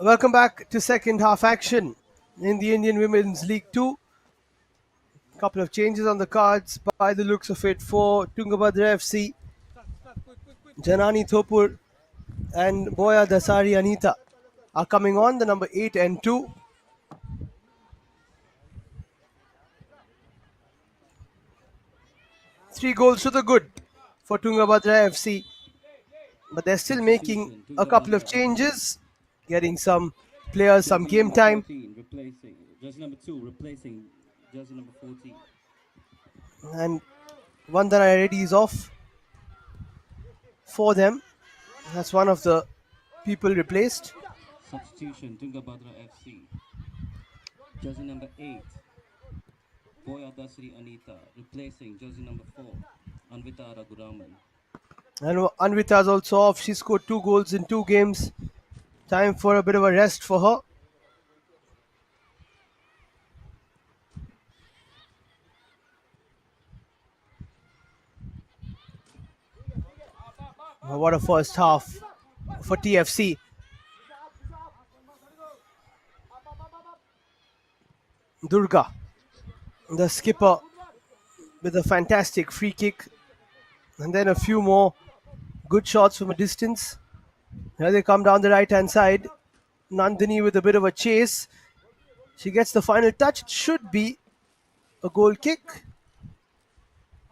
Welcome back to second half action in the Indian Women's League 2. Couple of changes on the cards by the looks of it for Tungabhadra FC. Janani Thopur and Boya Dasari Anita are coming on, the number 8 and 2. Three goals to the good for Tungabhadra FC, but they're still making a couple of changes, getting some players some game time. Replacing jersey number 2, replacing jersey number 14. And Vandana Reddy is off for them. That's one of the people replaced. Substitution Tungabhadra FC. Jersey number 8, Boya Dasri Anita, replacing jersey number 4, Anvita Raguraman. And Anvita is also off. She scored 2 goals in 2 games. Time for a bit of a rest for her. What a first half for TFC. Durga, the skipper, with a fantastic free kick. And then a few more good shots from a distance. Here they come down the right hand side. Nandini with a bit of a chase. She gets the final touch. It should be a goal kick.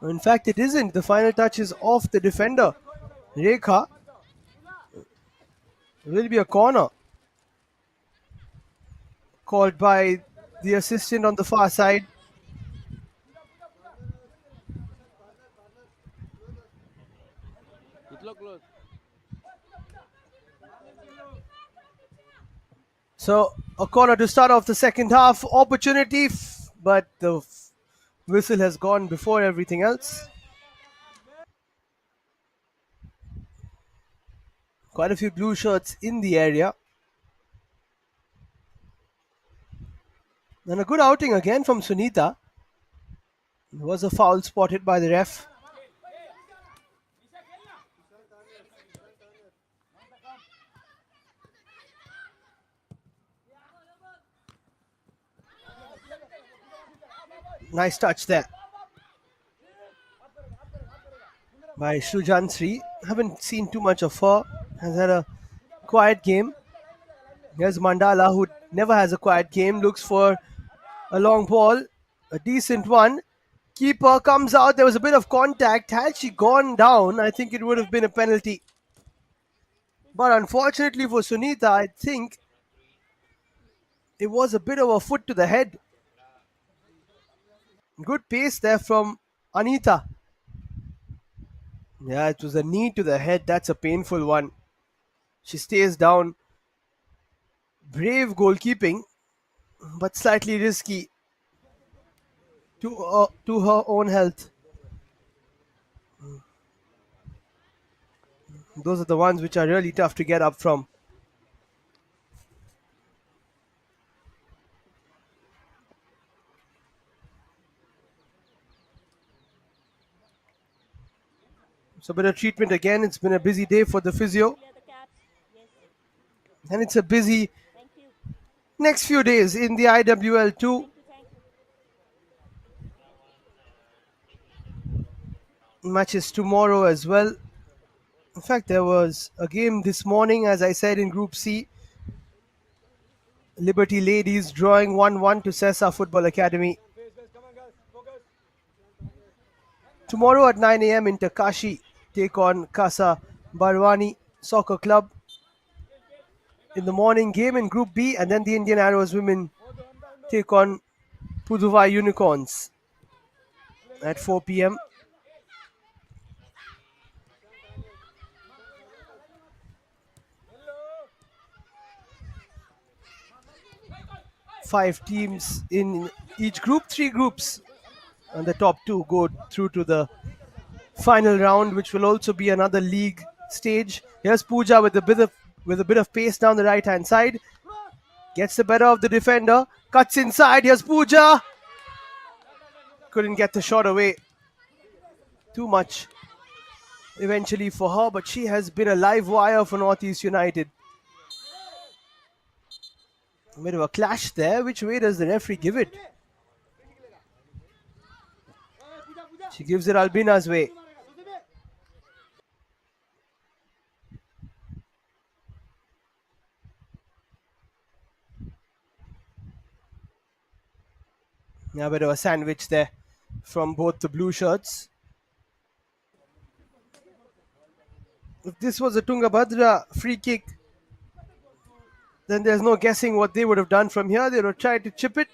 In fact, it isn't. The final touch is off the defender, Rekha. It will be a corner called by the assistant on the far side. So a corner to start off the second half. Opportunity, but the whistle has gone before everything else. Quite a few blue shirts in the area. And a good outing again from Sunita. There was a foul spotted by the ref. Nice touch there by Shujan Sri. Haven't seen too much of her. Has had a quiet game. Here's Mandala, who never has a quiet game. Looks for a long ball. A decent one. Keeper comes out. There was a bit of contact. Had she gone down, I think it would have been a penalty. But unfortunately for Sunita, I think it was a bit of a foot to the head. Good pace there from Anita. Yeah, it was a knee to the head. That's a painful one. She stays down. Brave goalkeeping, but slightly risky to her own health. Those are the ones which are really tough to get up from. So a bit of treatment again. It's been a busy day for the physio. And it's a busy next few days in the IWL 2. Matches tomorrow as well. In fact, there was a game this morning, as I said, in Group C. Liberty Ladies drawing 1-1 to SESA Football Academy. Tomorrow at 9 a.m. in Takashi, take on Casa Barwani Soccer Club. In the morning, game in Group B, and then the Indian Arrows women take on Puduvai Unicorns at 4 p.m. Five teams in each group, 3 groups, and the top 2 go through to the final round, which will also be another league stage. Here's Pooja with a bit of pace down the right hand side. Gets the better of the defender. Cuts inside. Here's Pooja. Couldn't get the shot away. too much eventually for her, but she has been a live wire for Northeast United. A bit of a clash there. Which way does the referee give it? She gives it Albina's way. A bit of a sandwich there from both the blue shirts. If this was a Tungabhadra free kick, then there's no guessing what they would have done from here. They would have tried to chip it.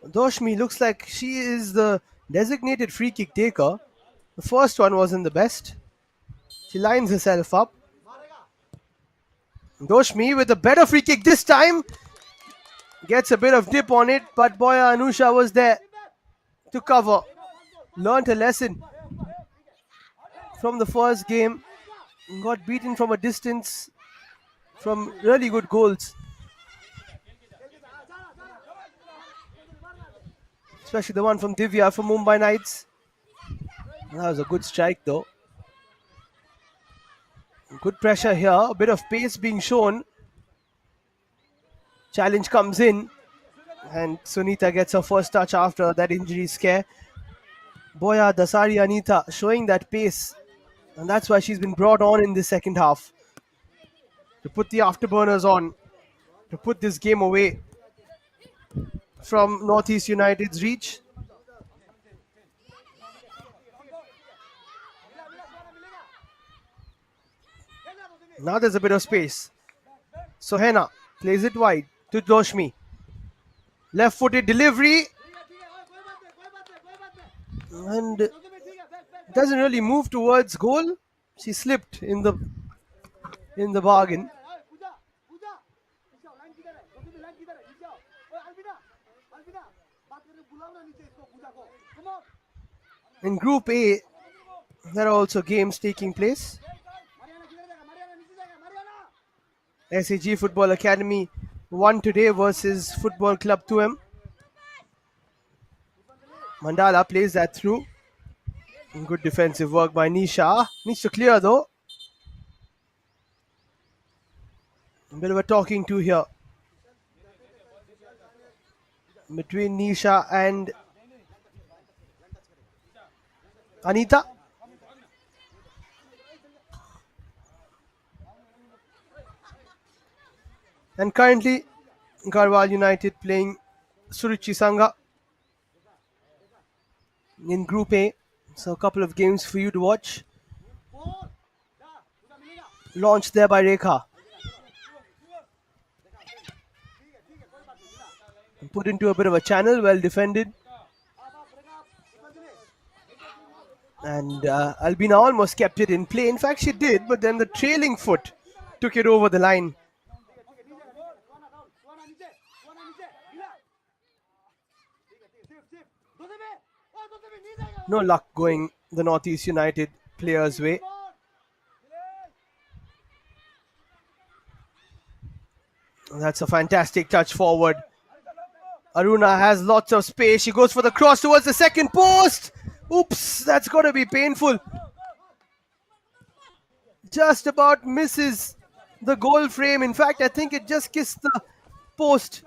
Doshmi looks like she is the designated free kick taker. The first one wasn't the best. She lines herself up. Doshmi with a better free kick this time. Gets a bit of dip on it, but Boya Anusha was there to cover. Learned a lesson from the first game. Got beaten from a distance from really good goals. Especially the one from Divya from Mumbai Knights. That was a good strike though. Good pressure here. A bit of pace being shown. Challenge comes in. And Sunita gets her first touch after that injury scare. Boya Dasari Anita showing that pace. And that's why she's been brought on in the second half. To put the afterburners on. To put this game away from Northeast United's reach. Now there's a bit of space. Sohena plays it wide to Doshmi. Left-footed delivery. And doesn't really move towards goal. She slipped in the bargain. In Group A, there are also games taking place. SEG Football Academy won today versus Football Club 2M. Mandala plays that through. Good defensive work by Nisha. Needs to clear though. A bit of a talking to here between Nisha and Anita. And currently, Garhwal United playing Suruchi Sangha in Group A. So a couple of games for you to watch. Launched there by Rekha. Put into a bit of a channel, well defended. And Albina almost kept it in play. In fact, she did, but then the trailing foot took it over the line. No luck going the Northeast United players' way. That's a fantastic touch forward. Aruna has lots of space. She goes for the cross towards the second post. Oops, that's got to be painful. Just about misses the goal frame. In fact, I think it just kissed the post.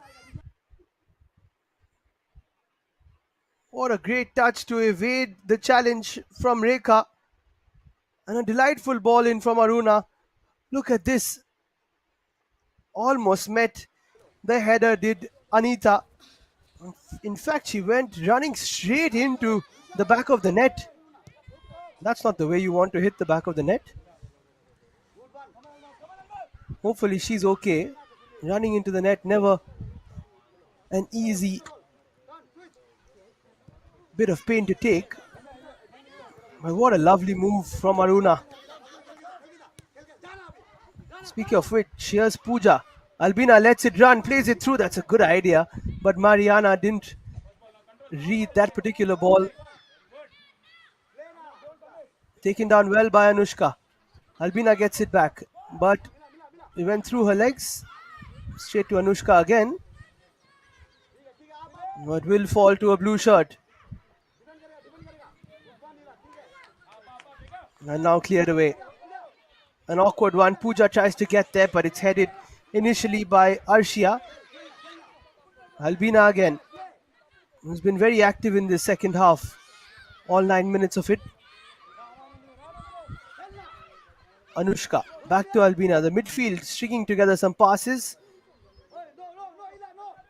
What a great touch to evade the challenge from Rekha. And a delightful ball in from Aruna. Look at this. Almost met the header, did Anita. In fact, she went running straight into the back of the net. That's not the way you want to hit the back of the net. Hopefully she's okay. Running into the net, never an easy bit of pain to take. But what a lovely move from Aruna. Speaking of which, here's Pooja. Albina lets it run, plays it through. That's a good idea. But Mariana didn't read that particular ball. Taken down well by Anushka. Albina gets it back. But it went through her legs. Straight to Anushka again. But will fall to a blue shirt. And now cleared away. An awkward one. Pooja tries to get there, but it's headed initially by Arshia. Albina again, who's been very active in the second half. All 9 minutes of it. Anushka. Back to Albina. The midfield stringing together some passes.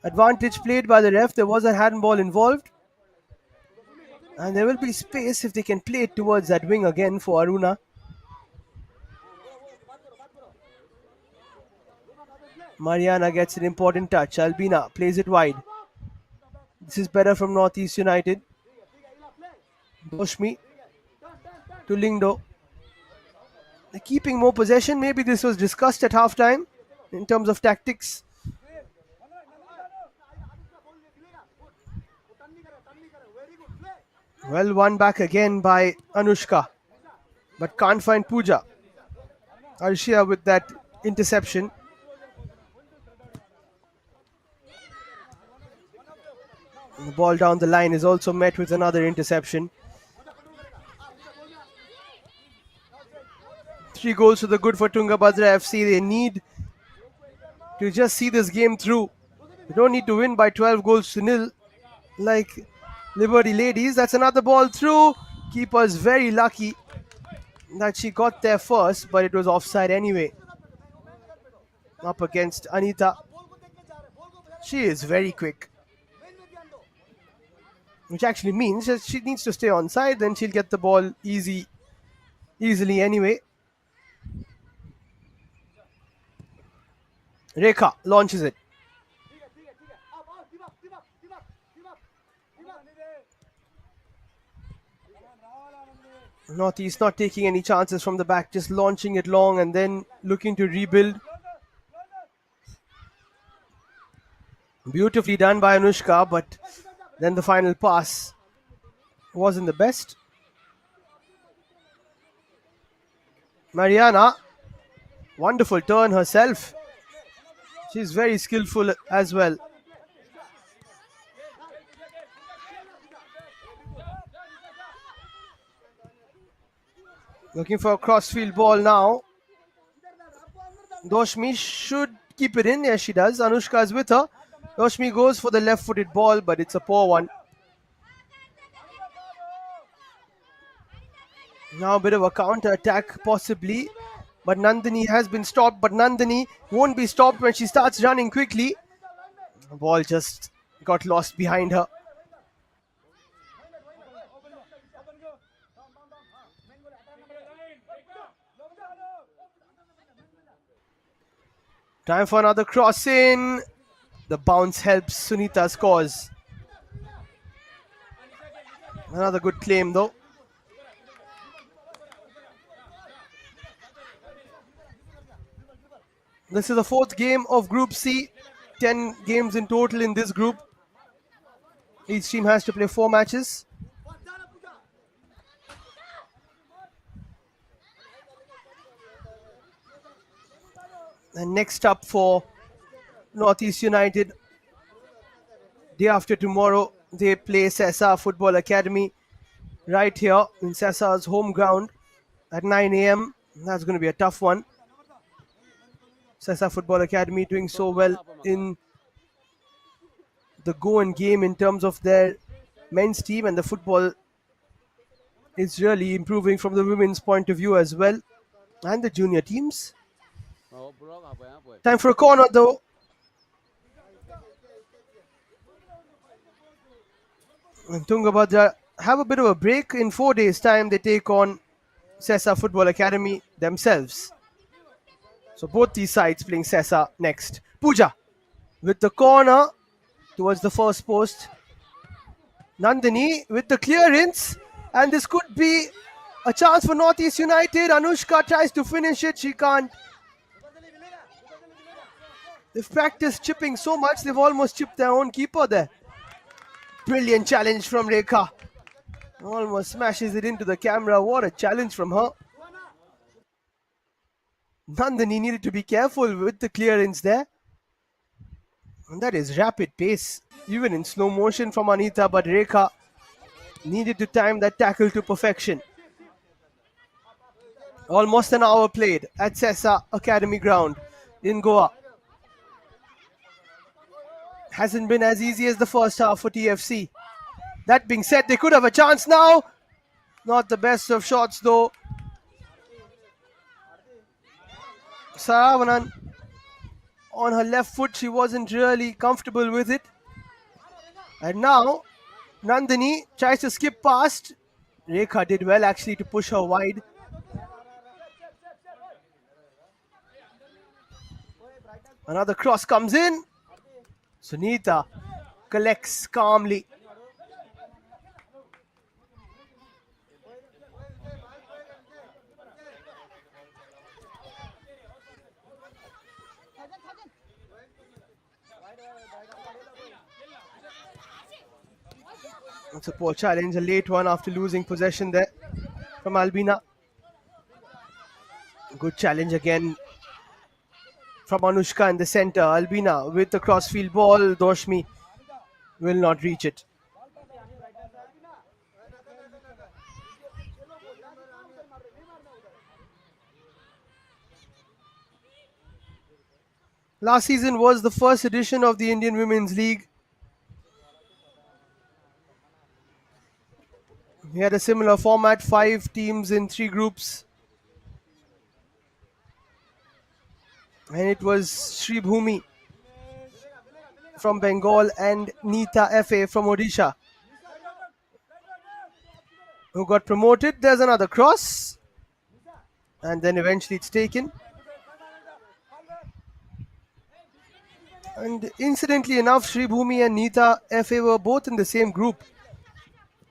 Advantage played by the ref. There was a handball involved. And there will be space if they can play it towards that wing again for Aruna. Mariana gets an important touch. Albina plays it wide. This is better from Northeast United. Doshmi to Lingdo. They're keeping more possession. Maybe this was discussed at halftime in terms of tactics. Well, won back again by Anushka, but can't find Pooja. Arshia with that interception. The ball down the line is also met with another interception. 3 goals to the good for Tungabhadra FC. They need to just see this game through. They don't need to win by 12 goals to nil like Liberty Ladies. That's another ball through. Keeper's very lucky that she got there first, but it was offside anyway. Up against Anita. She is very quick, which actually means that she needs to stay on side, then she'll get the ball easily anyway. Rekha launches it. Northeast not taking any chances from the back, just launching it long and then looking to rebuild. Beautifully done by Anushka, but then the final pass wasn't the best. Mariana, wonderful turn herself. She's very skillful as well. Looking for a crossfield ball now. Doshmi should keep it in. Yes, she does. Anushka is with her. Doshmi goes for the left-footed ball, but it's a poor one. Now a bit of a counter-attack possibly. But Nandini has been stopped. But Nandini won't be stopped when she starts running quickly. The ball just got lost behind her. Time for another cross in. The bounce helps Sunita scores. Another good claim though. This is the 4th game of Group C. 10 games in total in this group. Each team has to play 4 matches. And next up for Northeast United, day after tomorrow, they play SESA Football Academy right here in SESA's home ground at 9 a.m. That's going to be a tough one. SESA Football Academy doing so well in the go and game in terms of their men's team, and the football is really improving from the women's point of view as well, and the junior teams. Time for a corner though. And Tungabhadra have a bit of a break. In 4 days' time, they take on SESA Football Academy themselves. So both these sides playing SESA next. Pooja with the corner towards the first post. Nandini with the clearance. And this could be a chance for Northeast United. Anushka tries to finish it. She can't. They've practiced chipping so much, they've almost chipped their own keeper there. Brilliant challenge from Rekha. Almost smashes it into the camera. What a challenge from her. Nandini needed to be careful with the clearance there. And that is rapid pace, even in slow motion from Anita, but Rekha needed to time that tackle to perfection. Almost an hour played at SESA Academy Ground in Goa. Hasn't been as easy as the first half for TFC. That being said, they could have a chance now. Not the best of shots though. Saravanan on her left foot, she wasn't really comfortable with it. And now Nandini tries to skip past. Rekha did well actually to push her wide. Another cross comes in. Sunita collects calmly. It's a poor challenge, a late one after losing possession there from Albina. Good challenge again from Anushka in the center. Albina with the crossfield ball. Doshmi will not reach it. Last season was the first edition of the Indian Women's League. We had a similar format, 5 teams in 3 groups. And it was Sri Bhumi from Bengal and Neeta FA from Odisha who got promoted. There's another cross. And then eventually it's taken. And incidentally enough, Sri Bhumi and Neeta FA were both in the same group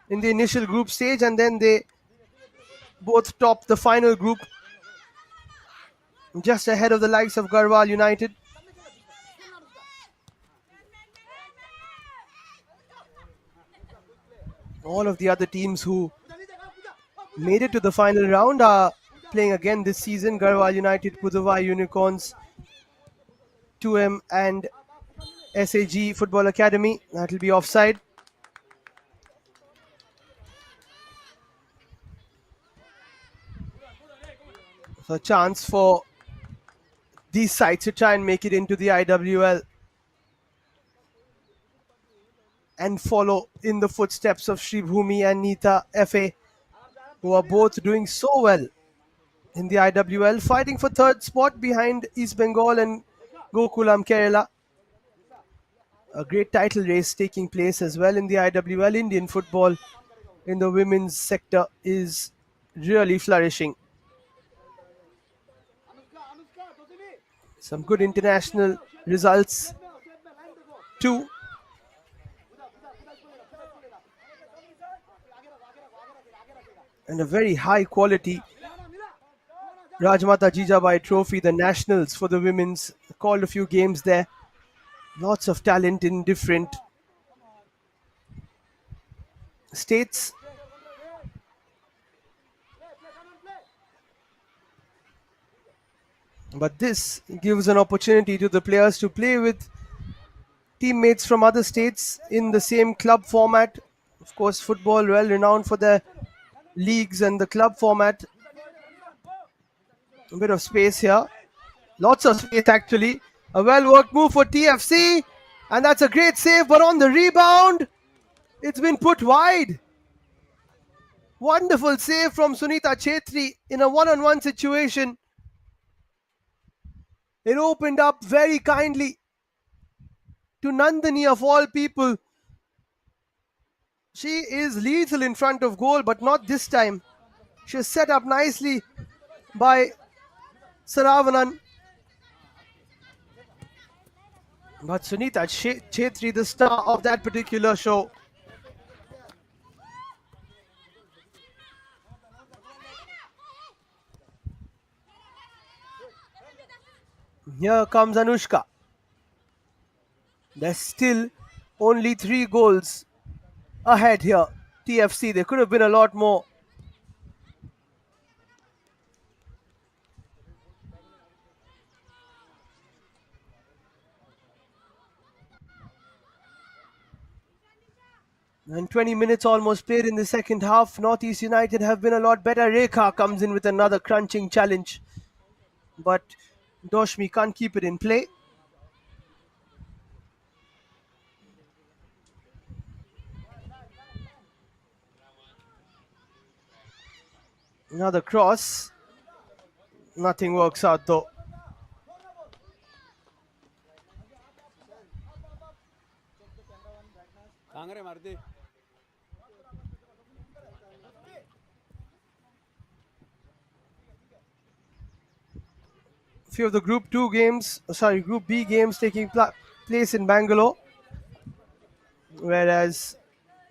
in the initial group stage, and then they both topped the final group just ahead of the likes of Garhwal United. All of the other teams who made it to the final round are playing again this season. Garhwal United, Puduvai Unicorns, 2M and SAG Football Academy. That will be offside. So a chance for these sides to try and make it into the IWL and follow in the footsteps of Sri Bhumi and Neeta FA, who are both doing so well in the IWL, fighting for third spot behind East Bengal and Gokulam Kerala. A great title race taking place as well in the IWL. Indian football in the women's sector is really flourishing. Some good international results too. And a very high quality Rajmata Jijabai Trophy, the nationals for the women's. Called a few games there. Lots of talent in different states. But this gives an opportunity to the players to play with teammates from other states in the same club format. Of course, football well renowned for their leagues and the club format. A bit of space here. Lots of space actually. A well-worked move for TFC. And that's a great save, but on the rebound, it's been put wide. Wonderful save from Sunita Chetri in a one-on-one situation. It opened up very kindly to Nandini of all people. She is lethal in front of goal, but not this time. She was set up nicely by Saravanan. But Sunita Chetri, the star of that particular show. Here comes Anushka. There's still only 3 goals ahead here. TFC, there could have been a lot more. And 20 minutes almost played in the second half. Northeast United have been a lot better. Rekha comes in with another crunching challenge. But Doshmi can't keep it in play. Another cross. Nothing works out though. Few of the Group B games taking place in Bangalore, whereas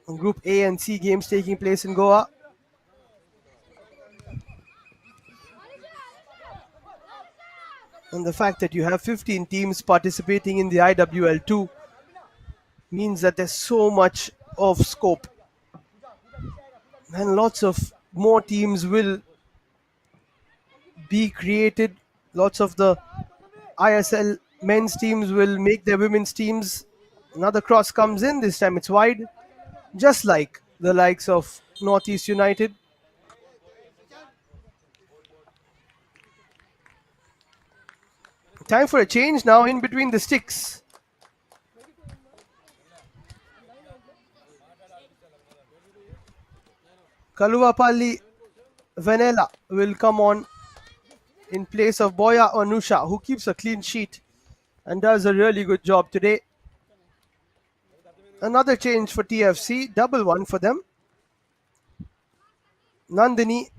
Group A and C games taking place in Goa. And the fact that you have 15 teams participating in the IWL2 means that there's so much of scope. And lots of more teams will be created. Lots of the ISL men's teams will make their women's teams. Another cross comes in, this time it's wide, just like the likes of Northeast United. Time for a change now in between the sticks. Kaluvapalli Vanella will come on in place of Boya Onusha, who keeps a clean sheet and does a really good job today. Another change for TFC, double one for them. Nandini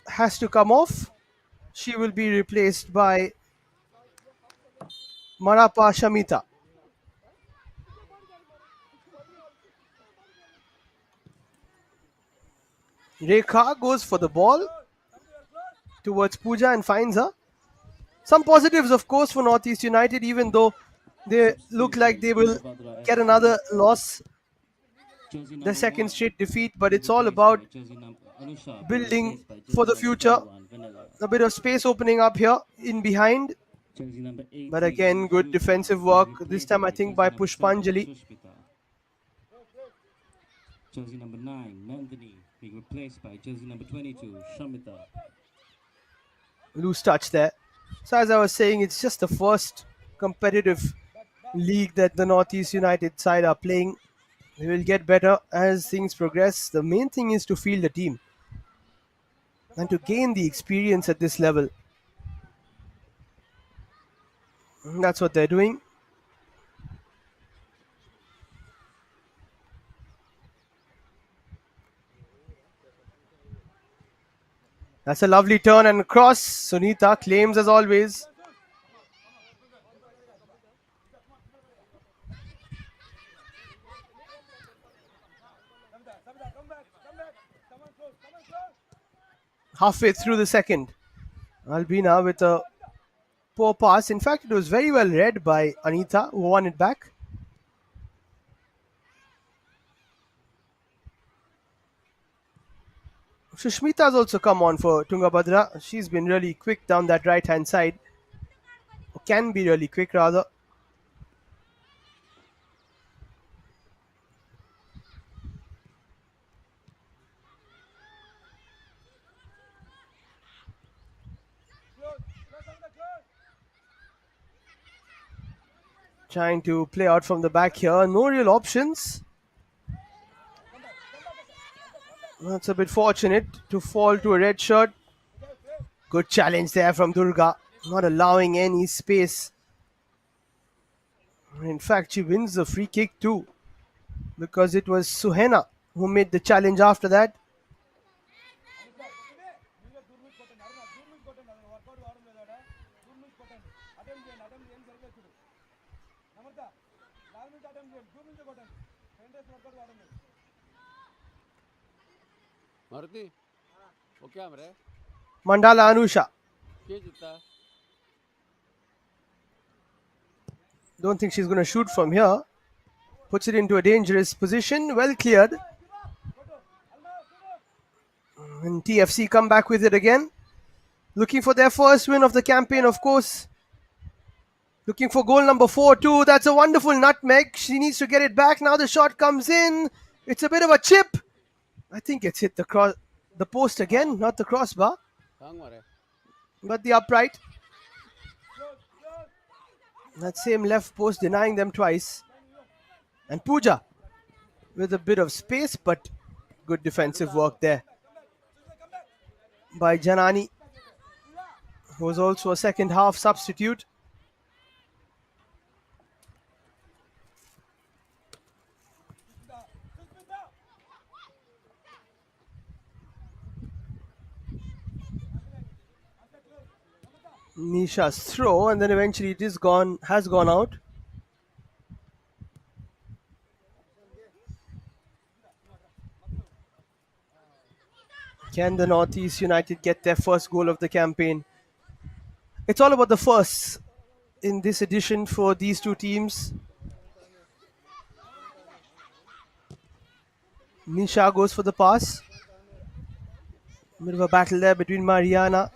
has to come off. She will be replaced by Marapa Shamita. Rekha goes for the ball towards Pooja and finds her. Some positives, of course, for Northeast United, even though they look like they will get another loss, the second straight defeat, but it's all about building for the future. A bit of space opening up here in behind, but again, good defensive work. This time, I think, by Pushpanjali. Jersey number 9, Nandini, being replaced by jersey number 22, Shamita. Loose touch there. So as I was saying, it's just the first competitive league that the Northeast United side are playing. They will get better as things progress. The main thing is to field the team and to gain the experience at this level. And that's what they're doing. That's a lovely turn and cross. Sunita claims as always. Halfway through the second, Albina with a poor pass. In fact, it was very well read by Anita, who won it back. Sushmita's also come on for Tungabhadra. She's been really quick down that right-hand side. Or can be really quick, rather. Trying to play out from the back here. No real options. That's a bit fortunate to fall to a red shirt. Good challenge there from Durga. Not allowing any space. In fact, she wins the free kick too, because it was Suhena who made the challenge after that. Mandala Anusha. Don't think she's going to shoot from here. Puts it into a dangerous position. Well cleared. And TFC come back with it again. Looking for their first win of the campaign, of course. Looking for goal number 4 too. That's a wonderful nutmeg. She needs to get it back. Now the shot comes in. It's a bit of a chip. I think it's hit the post again, not the crossbar, but the upright. That same left post denying them twice. And Pooja with a bit of space, but good defensive work there by Janani, who was also a second half substitute. Nisha's throw, and then eventually it has gone out. Can the Northeast United get their first goal of the campaign? It's all about the firsts in this edition for these two teams. Nisha goes for the pass. Bit of a battle there between Mariana,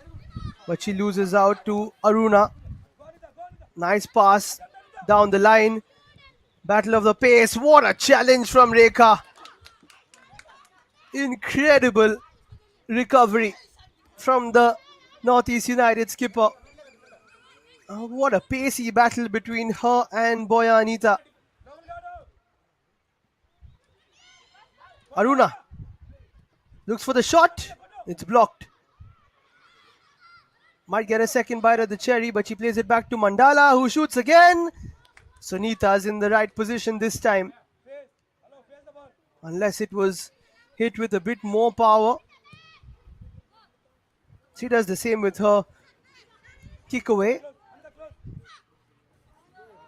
but she loses out to Aruna. Nice pass down the line. Battle of the pace. What a challenge from Rekha. Incredible recovery from the Northeast United skipper. What a pacey battle between her and Boya Anita. Aruna looks for the shot. It's blocked. Might get a second bite of the cherry, but she plays it back to Mandala, who shoots again. Sunita's in the right position this time. Unless it was hit with a bit more power. She does the same with her kick away.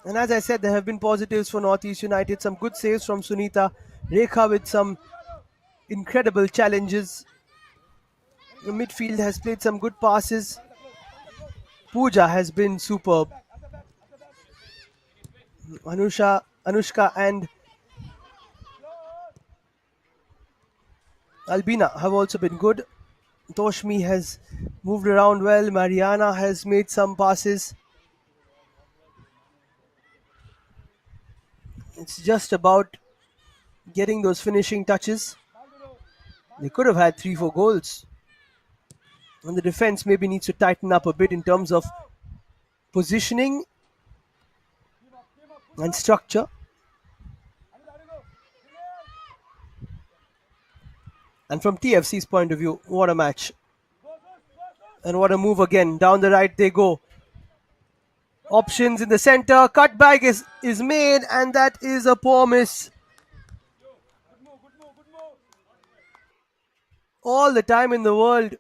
And as I said, there have been positives for Northeast United. Some good saves from Sunita. Rekha with some incredible challenges. The midfield has played some good passes. Pooja has been superb. Anushka and Albina have also been good. Toshmi has moved around well. Mariana has made some passes. It's just about getting those finishing touches. They could have had 3-4 goals. And the defense maybe needs to tighten up a bit in terms of positioning and structure. And from TFC's point of view, what a match. And what a move again. Down the right they go. Options in the center. Cutback is made, and that is a poor miss. All the time in the world.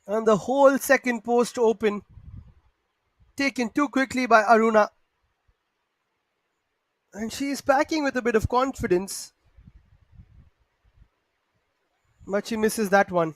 And the whole second post open. Taken too quickly by Aruna. And she is packing with a bit of confidence. But she misses that one.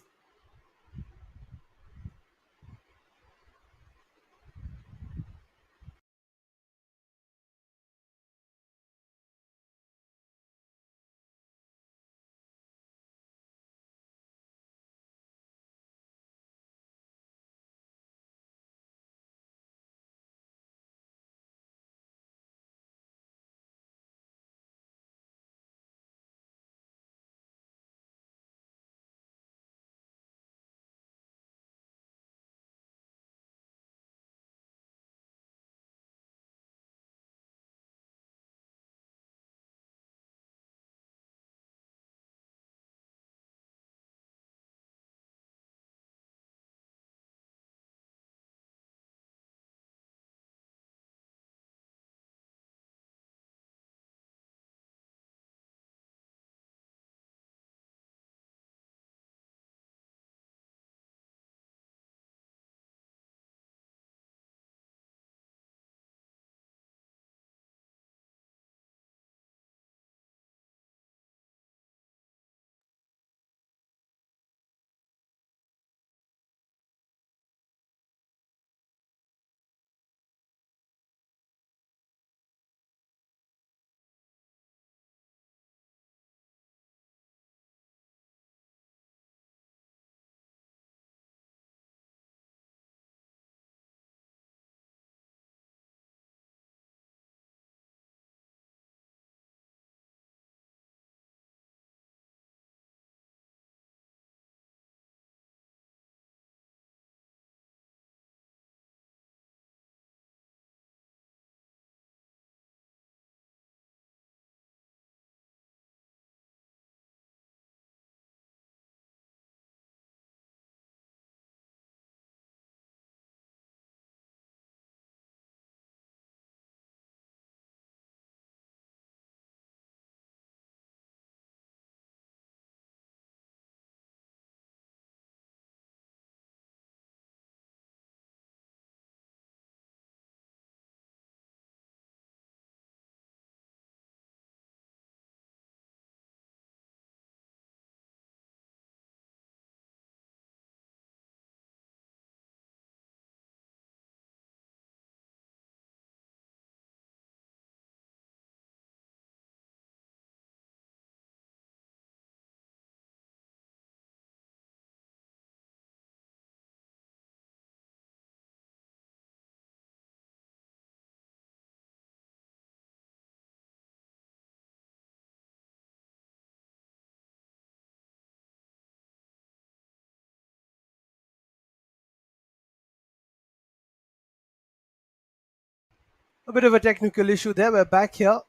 A bit of a technical issue there. We're back here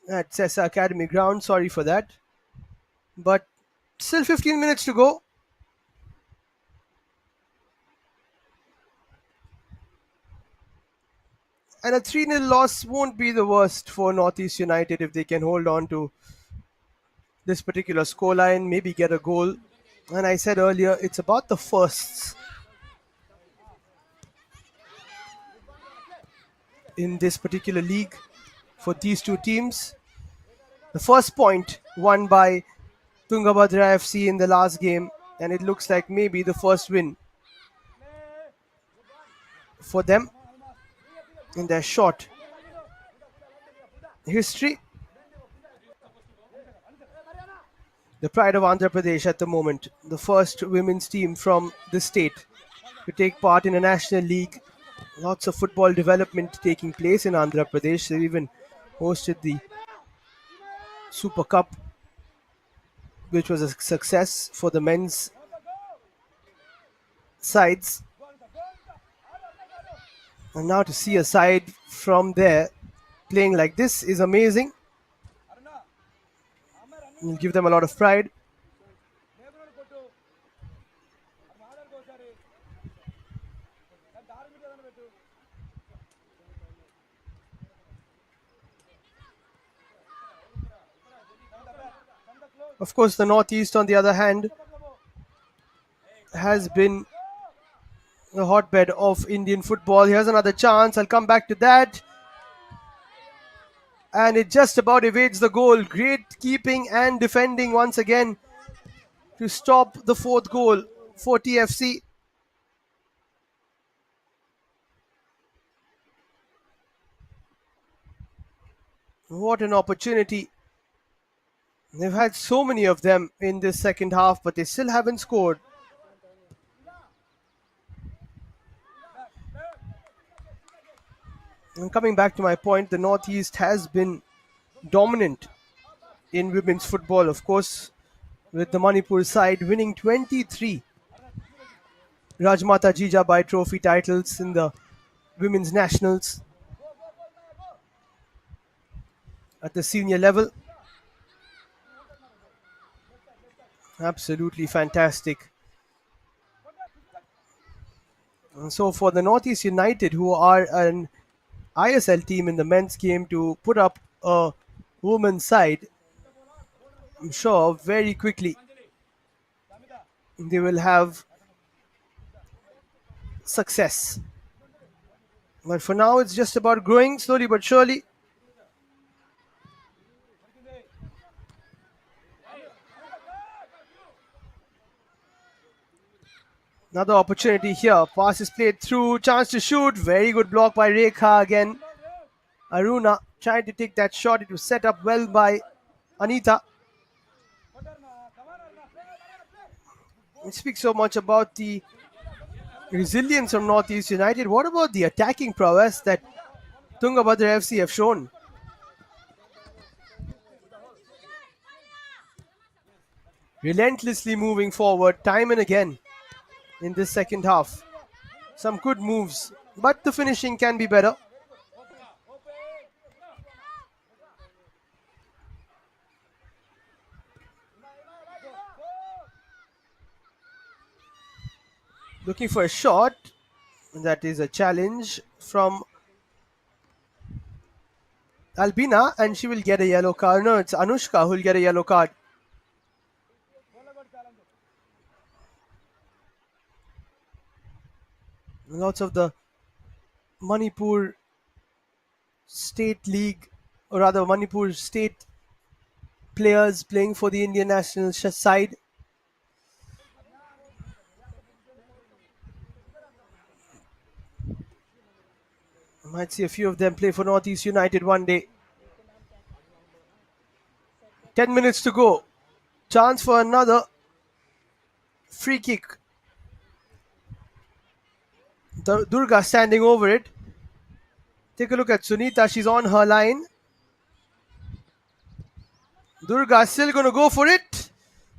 at SESA Academy Ground. Sorry for that. But still 15 minutes to go. And a 3-0 loss won't be the worst for Northeast United if they can hold on to this particular scoreline, maybe get a goal. And I said earlier, it's about the firsts in this particular league for these two teams. The first point won by Tungabhadra FC in the last game, and it looks like maybe the first win for them in their short history. The pride of Andhra Pradesh at the moment, the first women's team from the state to take part in a national league. Lots of football development taking place in Andhra Pradesh. They even hosted the Super Cup, which was a success for the men's sides. And now to see a side from there playing like this is amazing. It'll give them a lot of pride. Of course, the Northeast, on the other hand, has been a hotbed of Indian football. Here's another chance. I'll come back to that. And it just about evades the goal. Great keeping and defending once again to stop the fourth goal for TFC. What an opportunity. They've had so many of them in this second half, but they still haven't scored. And coming back to my point, the Northeast has been dominant in women's football, of course, with the Manipur side winning 23 Rajmata Jijabai Trophy titles in the women's nationals at the senior level. Absolutely fantastic. And so for the Northeast United, who are an ISL team in the men's game, to put up a women's side, I'm sure very quickly they will have success. But for now, it's just about growing slowly but surely. Another opportunity here. Pass is played through. Chance to shoot. Very good block by Rekha again. Aruna trying to take that shot. It was set up well by Anita. It speaks so much about the resilience from Northeast United. What about the attacking prowess that Tungabhadra FC have shown? Relentlessly moving forward time and again in this second half. Some good moves, but the finishing can be better. Looking for a shot. That is a challenge from Albina, and she will get a yellow card. No, it's Anushka who will get a yellow card. Lots of the Manipur State League, or rather Manipur State players playing for the Indian national side. Might see a few of them play for Northeast United one day. 10 minutes to go. Chance for another free kick. Durga standing over it. Take a look at Sunita. She's on her line. Durga still going to go for it.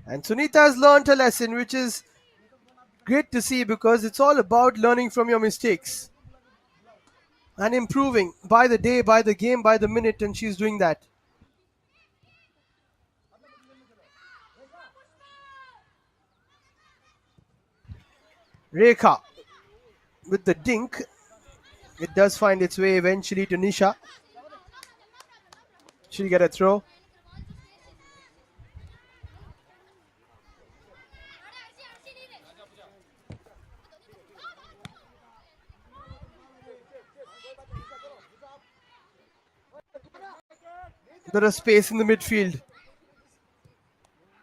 And Sunita has learned a lesson, which is great to see because it's all about learning from your mistakes. and improving by the day, by the game, by the minute, and she's doing that. Rekha with the dink. It does find its way eventually to Nisha. She'll get a throw. There is space in the midfield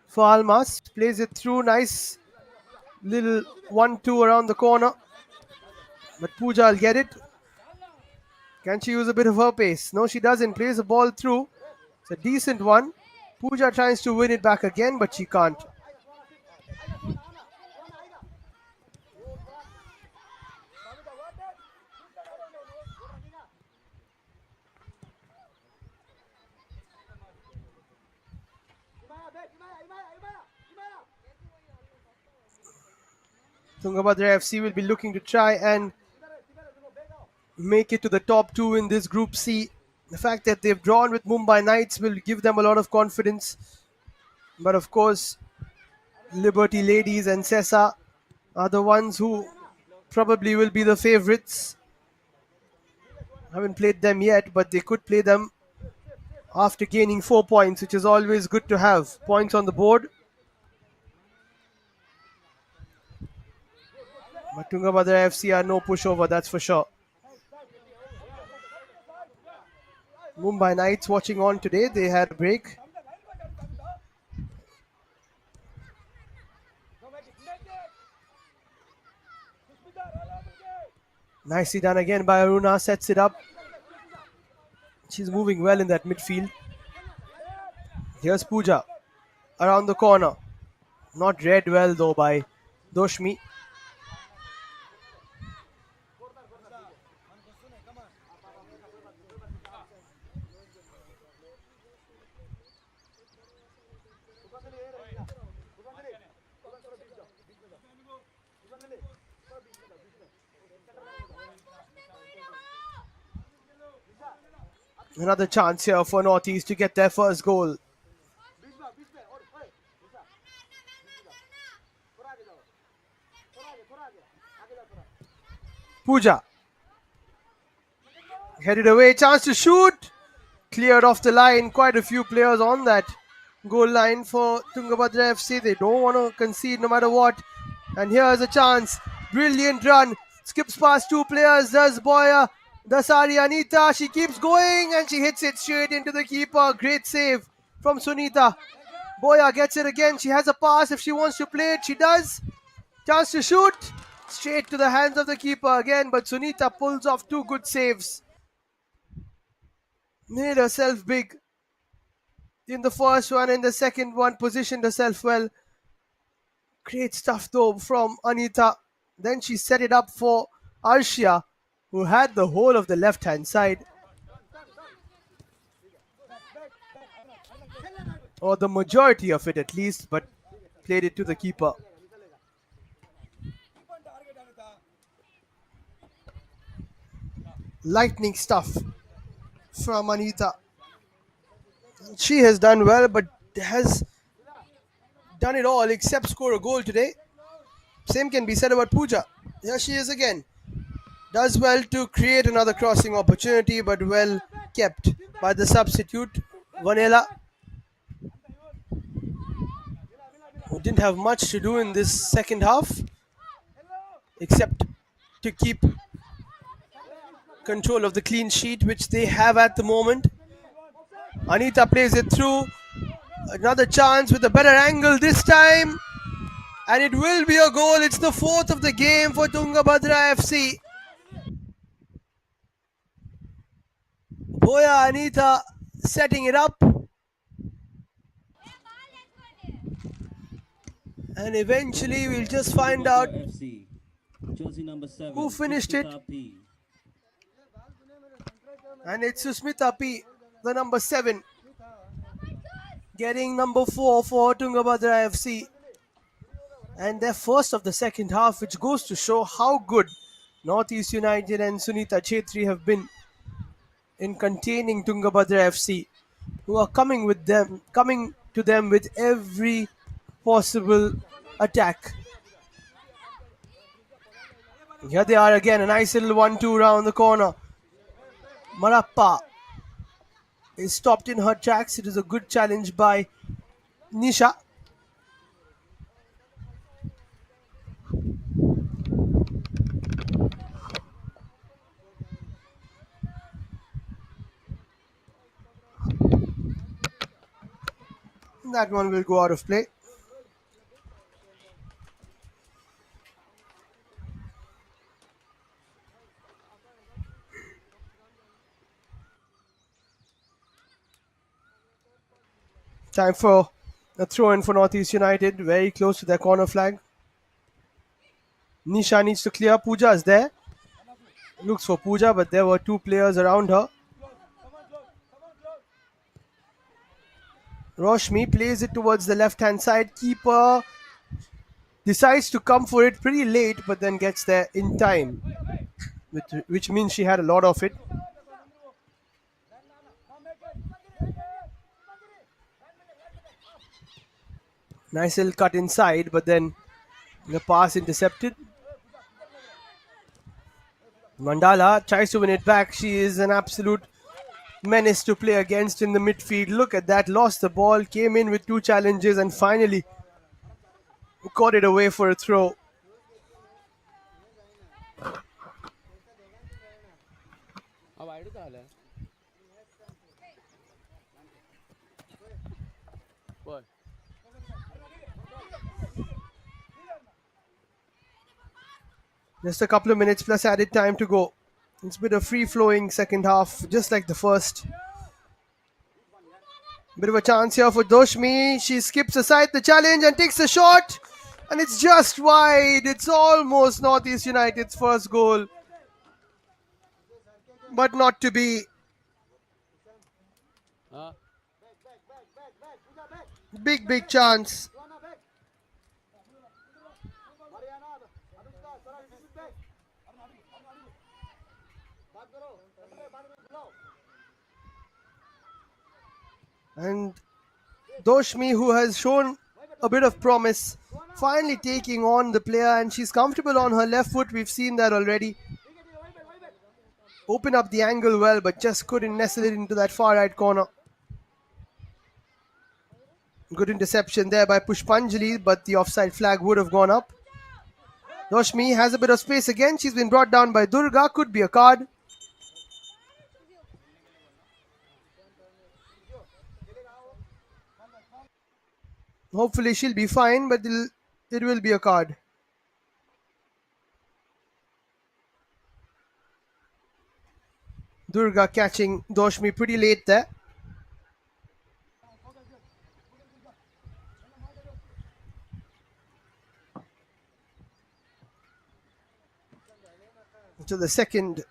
for Almas. Plays it through. Nice little 1-2 around the corner. But Pooja will get it. Can she use a bit of her pace? No, she doesn't. Plays the ball through. It's a decent one. Pooja tries to win it back again, but she can't. Tungabhadra FC will be looking to try and make it to the top two in this Group C. The fact that they've drawn with Mumbai Knights will give them a lot of confidence. But of course, Liberty Ladies and SESA are the ones who probably will be the favourites. Haven't played them yet, but they could play them after gaining 4 points, which is always good to have. Points on the board. But Tungabhadra FC are no pushover, that's for sure. Mumbai Knights watching on today. They had a break. Nicely done again by Aruna. Sets it up. She's moving well in that midfield. Here's Pooja around the corner. Not read well though by Doshmi. Another chance here for Northeast to get their first goal. Pooja. Headed away, chance to shoot. Cleared off the line. Quite a few players on that goal line for Tungabhadra FC. They don't want to concede no matter what. And here's a chance. Brilliant run. Skips past two players. Does Boya. Dasari Anita. She keeps going and she hits it straight into the keeper. Great save from Sunita. Boya gets it again. She has a pass if she wants to play it. She does. Chance to shoot. Straight to the hands of the keeper again. But Sunita pulls off two good saves. Made herself big in the first one, and the second one positioned herself well. Great stuff though from Anita. Then she set it up for Arshia, who had the whole of the left hand side, or the majority of it at least, but played it to the keeper. Lightning stuff from Anita. She has done well, but has done it all except score a goal today. Same can be said about Pooja. Here she is again. Does well to create another crossing opportunity, but well kept by the substitute, Vanilla, who didn't have much to do in this second half except to keep control of the clean sheet, which they have at the moment. Anita plays it through. Another chance with a better angle this time. And it will be a goal. It's the fourth of the game for Tungabhadra FC. Boya Anita setting it up. And eventually we'll just find out FC. Jersey number 7, who finished it. Susmita P. And it's Susmita P, the number 7, getting number 4 for Tungabhadra FC. And they're first of the second half, which goes to show how good Northeast United and Sunita Chetri have been in containing Tungabhadra FC, who are coming to them with every possible attack. Here they are again, a nice little 1-2 round the corner. Marappa is stopped in her tracks. It is a good challenge by Nisha. That one will go out of play. Time for a throw in for Northeast United, very close to their corner flag. Nisha needs to clear. Pooja is there. Looks for Pooja, but there were two players around her. Roshmi plays it towards the left hand side. Keeper decides to come for it pretty late, but then gets there in time, which means she had a lot of it. Nice little cut inside, but then the pass intercepted. Mandala tries to win it back. She is an absolute menace to play against in the midfield. Look at that, lost the ball, came in with two challenges and finally got it away for a throw. Just a couple of minutes plus added time to go. It's been a free-flowing second half, just like the first. Bit of a chance here for Doshmi. She skips aside the challenge and takes a shot. And it's just wide. It's almost Northeast United's first goal. But not to be. Big chance. And Doshmi, who has shown a bit of promise, finally taking on the player, and she's comfortable on her left foot. We've seen that already. Open up the angle well, but just couldn't nestle it into that far right corner. Good interception there by Pushpanjali, but the offside flag would have gone up. Doshmi has a bit of space again. She's been brought down by Durga. Could be a card. Hopefully she'll be fine, but it will be a card. Durga catching Doshmi pretty late there. So the second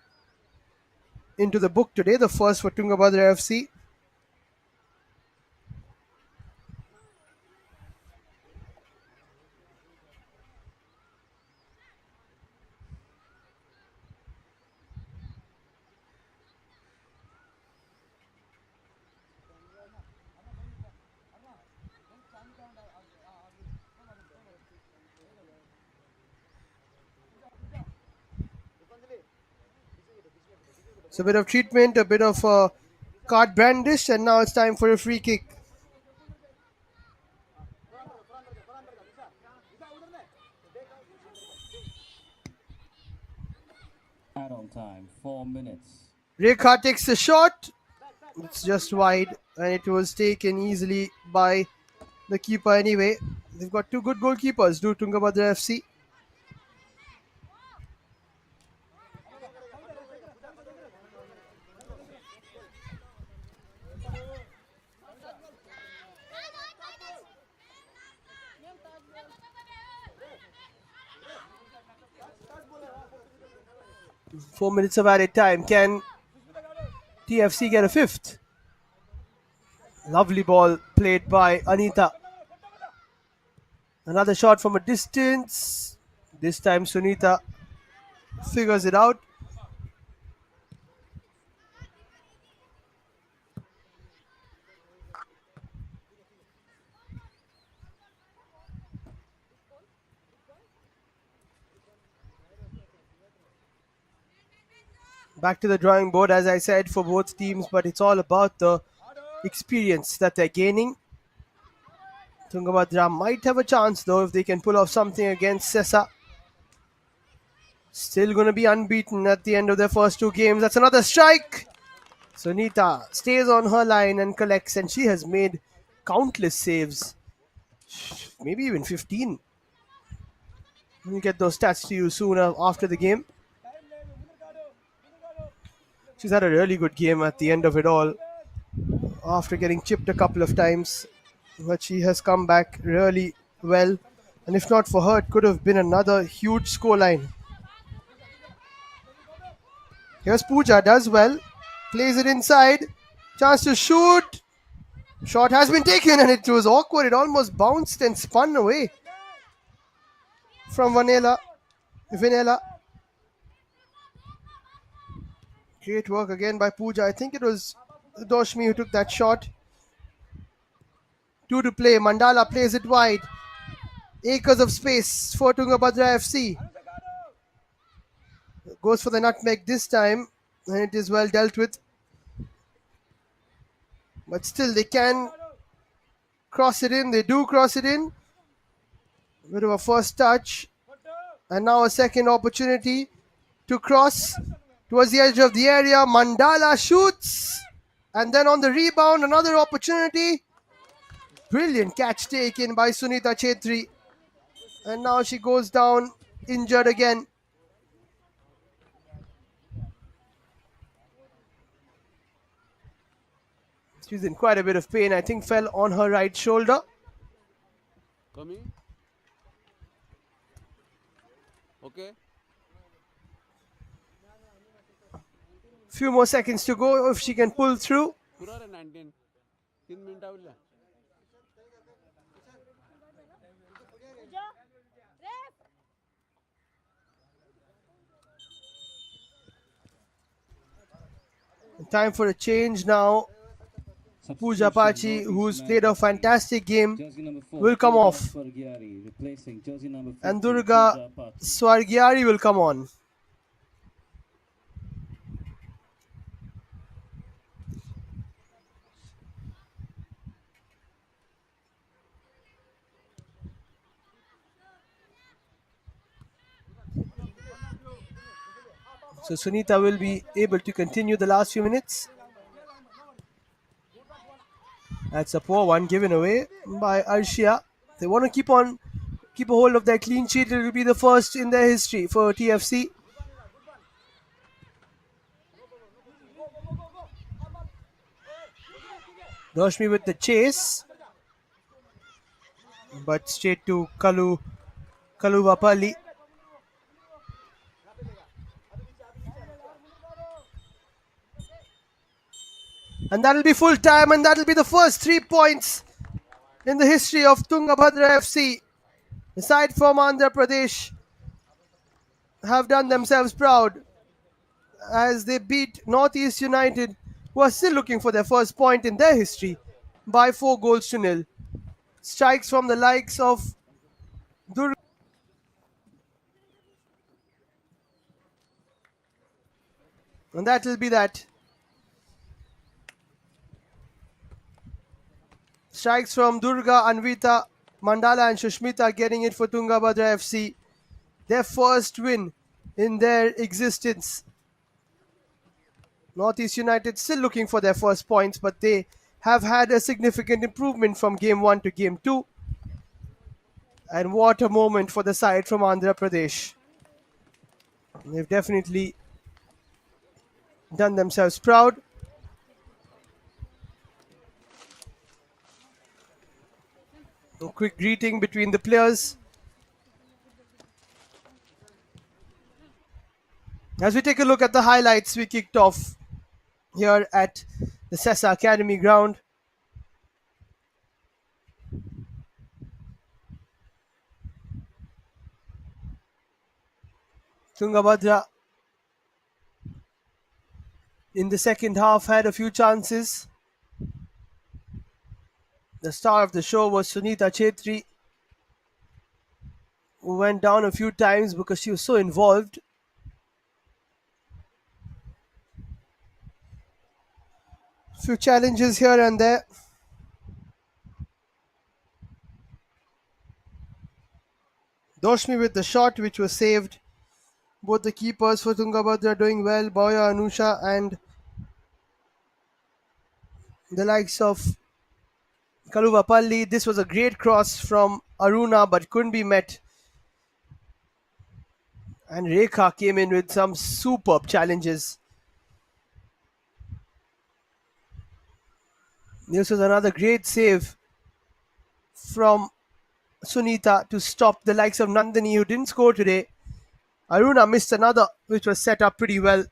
into the book today, the first for Tungabhadra FC. So a bit of treatment, a bit of card brandish, and now it's time for a free kick. Add-on time, 4 minutes. Rekha takes a shot. It's just wide, and it was taken easily by the keeper anyway. They've got two good goalkeepers, do Tungabhadra FC. Four minutes of added time. Can TFC get a fifth? Lovely ball played by Anita. Another shot from a distance. This time Sunita figures it out. Back to the drawing board, as I said, for both teams, but it's all about the experience that they're gaining. Tungabhadra might have a chance though if they can pull off something against SESA. Still going to be unbeaten at the end of their first two games. That's another strike. Sunita stays on her line and collects, and she has made countless saves. Maybe even 15. Let me get those stats to you soon after the game. She's had a really good game at the end of it all after getting chipped a couple of times. But she has come back really well. And if not for her, it could have been another huge scoreline. Here's Pooja, does well. Plays it inside. Chance to shoot. Shot has been taken and it was awkward. It almost bounced and spun away from Vanilla. Great work again by Pooja. I think it was Doshmi who took that shot. 2 to play. Mandala plays it wide. Acres of space for Tungabhadra FC. Goes for the nutmeg this time, and it is well dealt with. But still, they can cross it in. They do cross it in. Bit of a first touch. And now a second opportunity to cross towards the edge of the area. Mandala shoots. And then on the rebound, another opportunity. Brilliant catch taken by Sunita Chetri. And now she goes down injured again. She's in quite a bit of pain. I think fell on her right shoulder. Coming. Okay. Few more seconds to go if she can pull through. 19. 3 minutes आवला. Time for a change now. Pooja Pachi, who's played a fantastic game, will come off. And Durga Swargyari will come on. So Sunita will be able to continue the last few minutes. That's a poor one given away by Arshia. They want to keep a hold of their clean sheet. It will be the first in their history for TFC. Doshmi with the chase. But straight to Kaluvapalli. And that'll be full time, and that'll be the first 3 points in the history of Tungabhadra FC. Aside from Andhra Pradesh, have done themselves proud as they beat Northeast United, who are still looking for their first point in their history, by 4 goals to nil. Strikes from the likes of Durga. And that will be that. Strikes from Durga, Anvita, Mandala and Shushmita getting it for Tungabhadra FC. Their first win in their existence. Northeast United still looking for their first points, but they have had a significant improvement from game 1 to game 2. And what a moment for the side from Andhra Pradesh. They've definitely done themselves proud. A quick greeting between the players. As we take a look at the highlights, we kicked off here at the SESA Academy Ground. Tungabhadra in the second half had a few chances. The star of the show was Sunita Chetri, who went down a few times because she was so involved. Few challenges here and there. Doshmi with the shot, which was saved. Both the keepers for Tungabhadra doing well. Boya, Anusha, and the likes of Kaluvapalli. This was a great cross from Aruna, but couldn't be met. And Rekha came in with some superb challenges. This was another great save from Sunita to stop the likes of Nandini, who didn't score today. Aruna missed another, which was set up pretty well.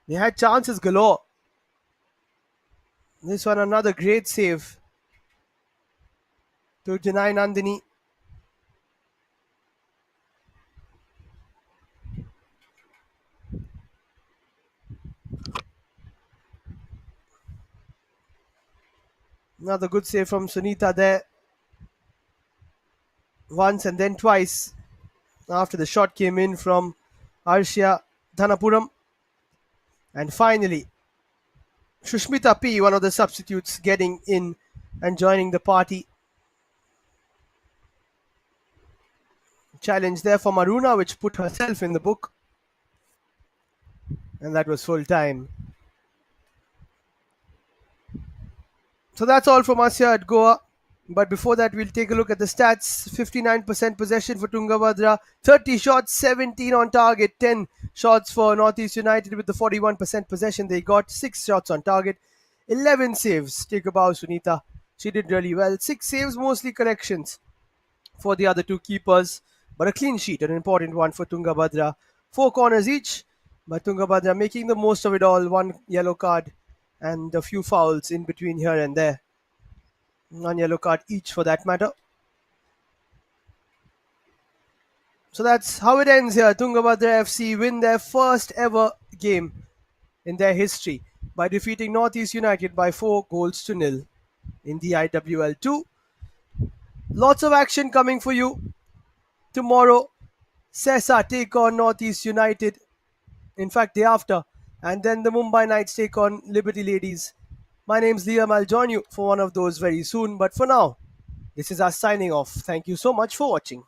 They had chances galore. This one, another great save to deny Nandini. Another good save from Sunita there. Once and then twice after the shot came in from Arshia Dhanapuram. And finally, Shushmita P, one of the substitutes, getting in and joining the party. Challenge there from Aruna, which put herself in the book. And that was full time. So that's all from us here at Goa. But before that, we'll take a look at the stats. 59% possession for Tungabhadra, 30 shots, 17 on target, 10 shots for Northeast United with the 41% possession they got, 6 shots on target, 11 saves. Take a bow, Sunita. She did really well. 6 saves, mostly corrections for the other two keepers, but a clean sheet, an important one for Tungabhadra. 4 corners each, but Tungabhadra making the most of it all. 1 yellow card and a few fouls in between here and there. 1 yellow card each for that matter. So that's how it ends here. Tungabhadra FC win their first ever game in their history by defeating Northeast United by 4-0 in the IWL 2. Lots of action coming for you. Tomorrow, SESA take on Northeast United. In fact, day after. And then the Mumbai Knights take on Liberty Ladies. My name's Liam. I'll join you for one of those very soon. But for now, this is us signing off. Thank you so much for watching.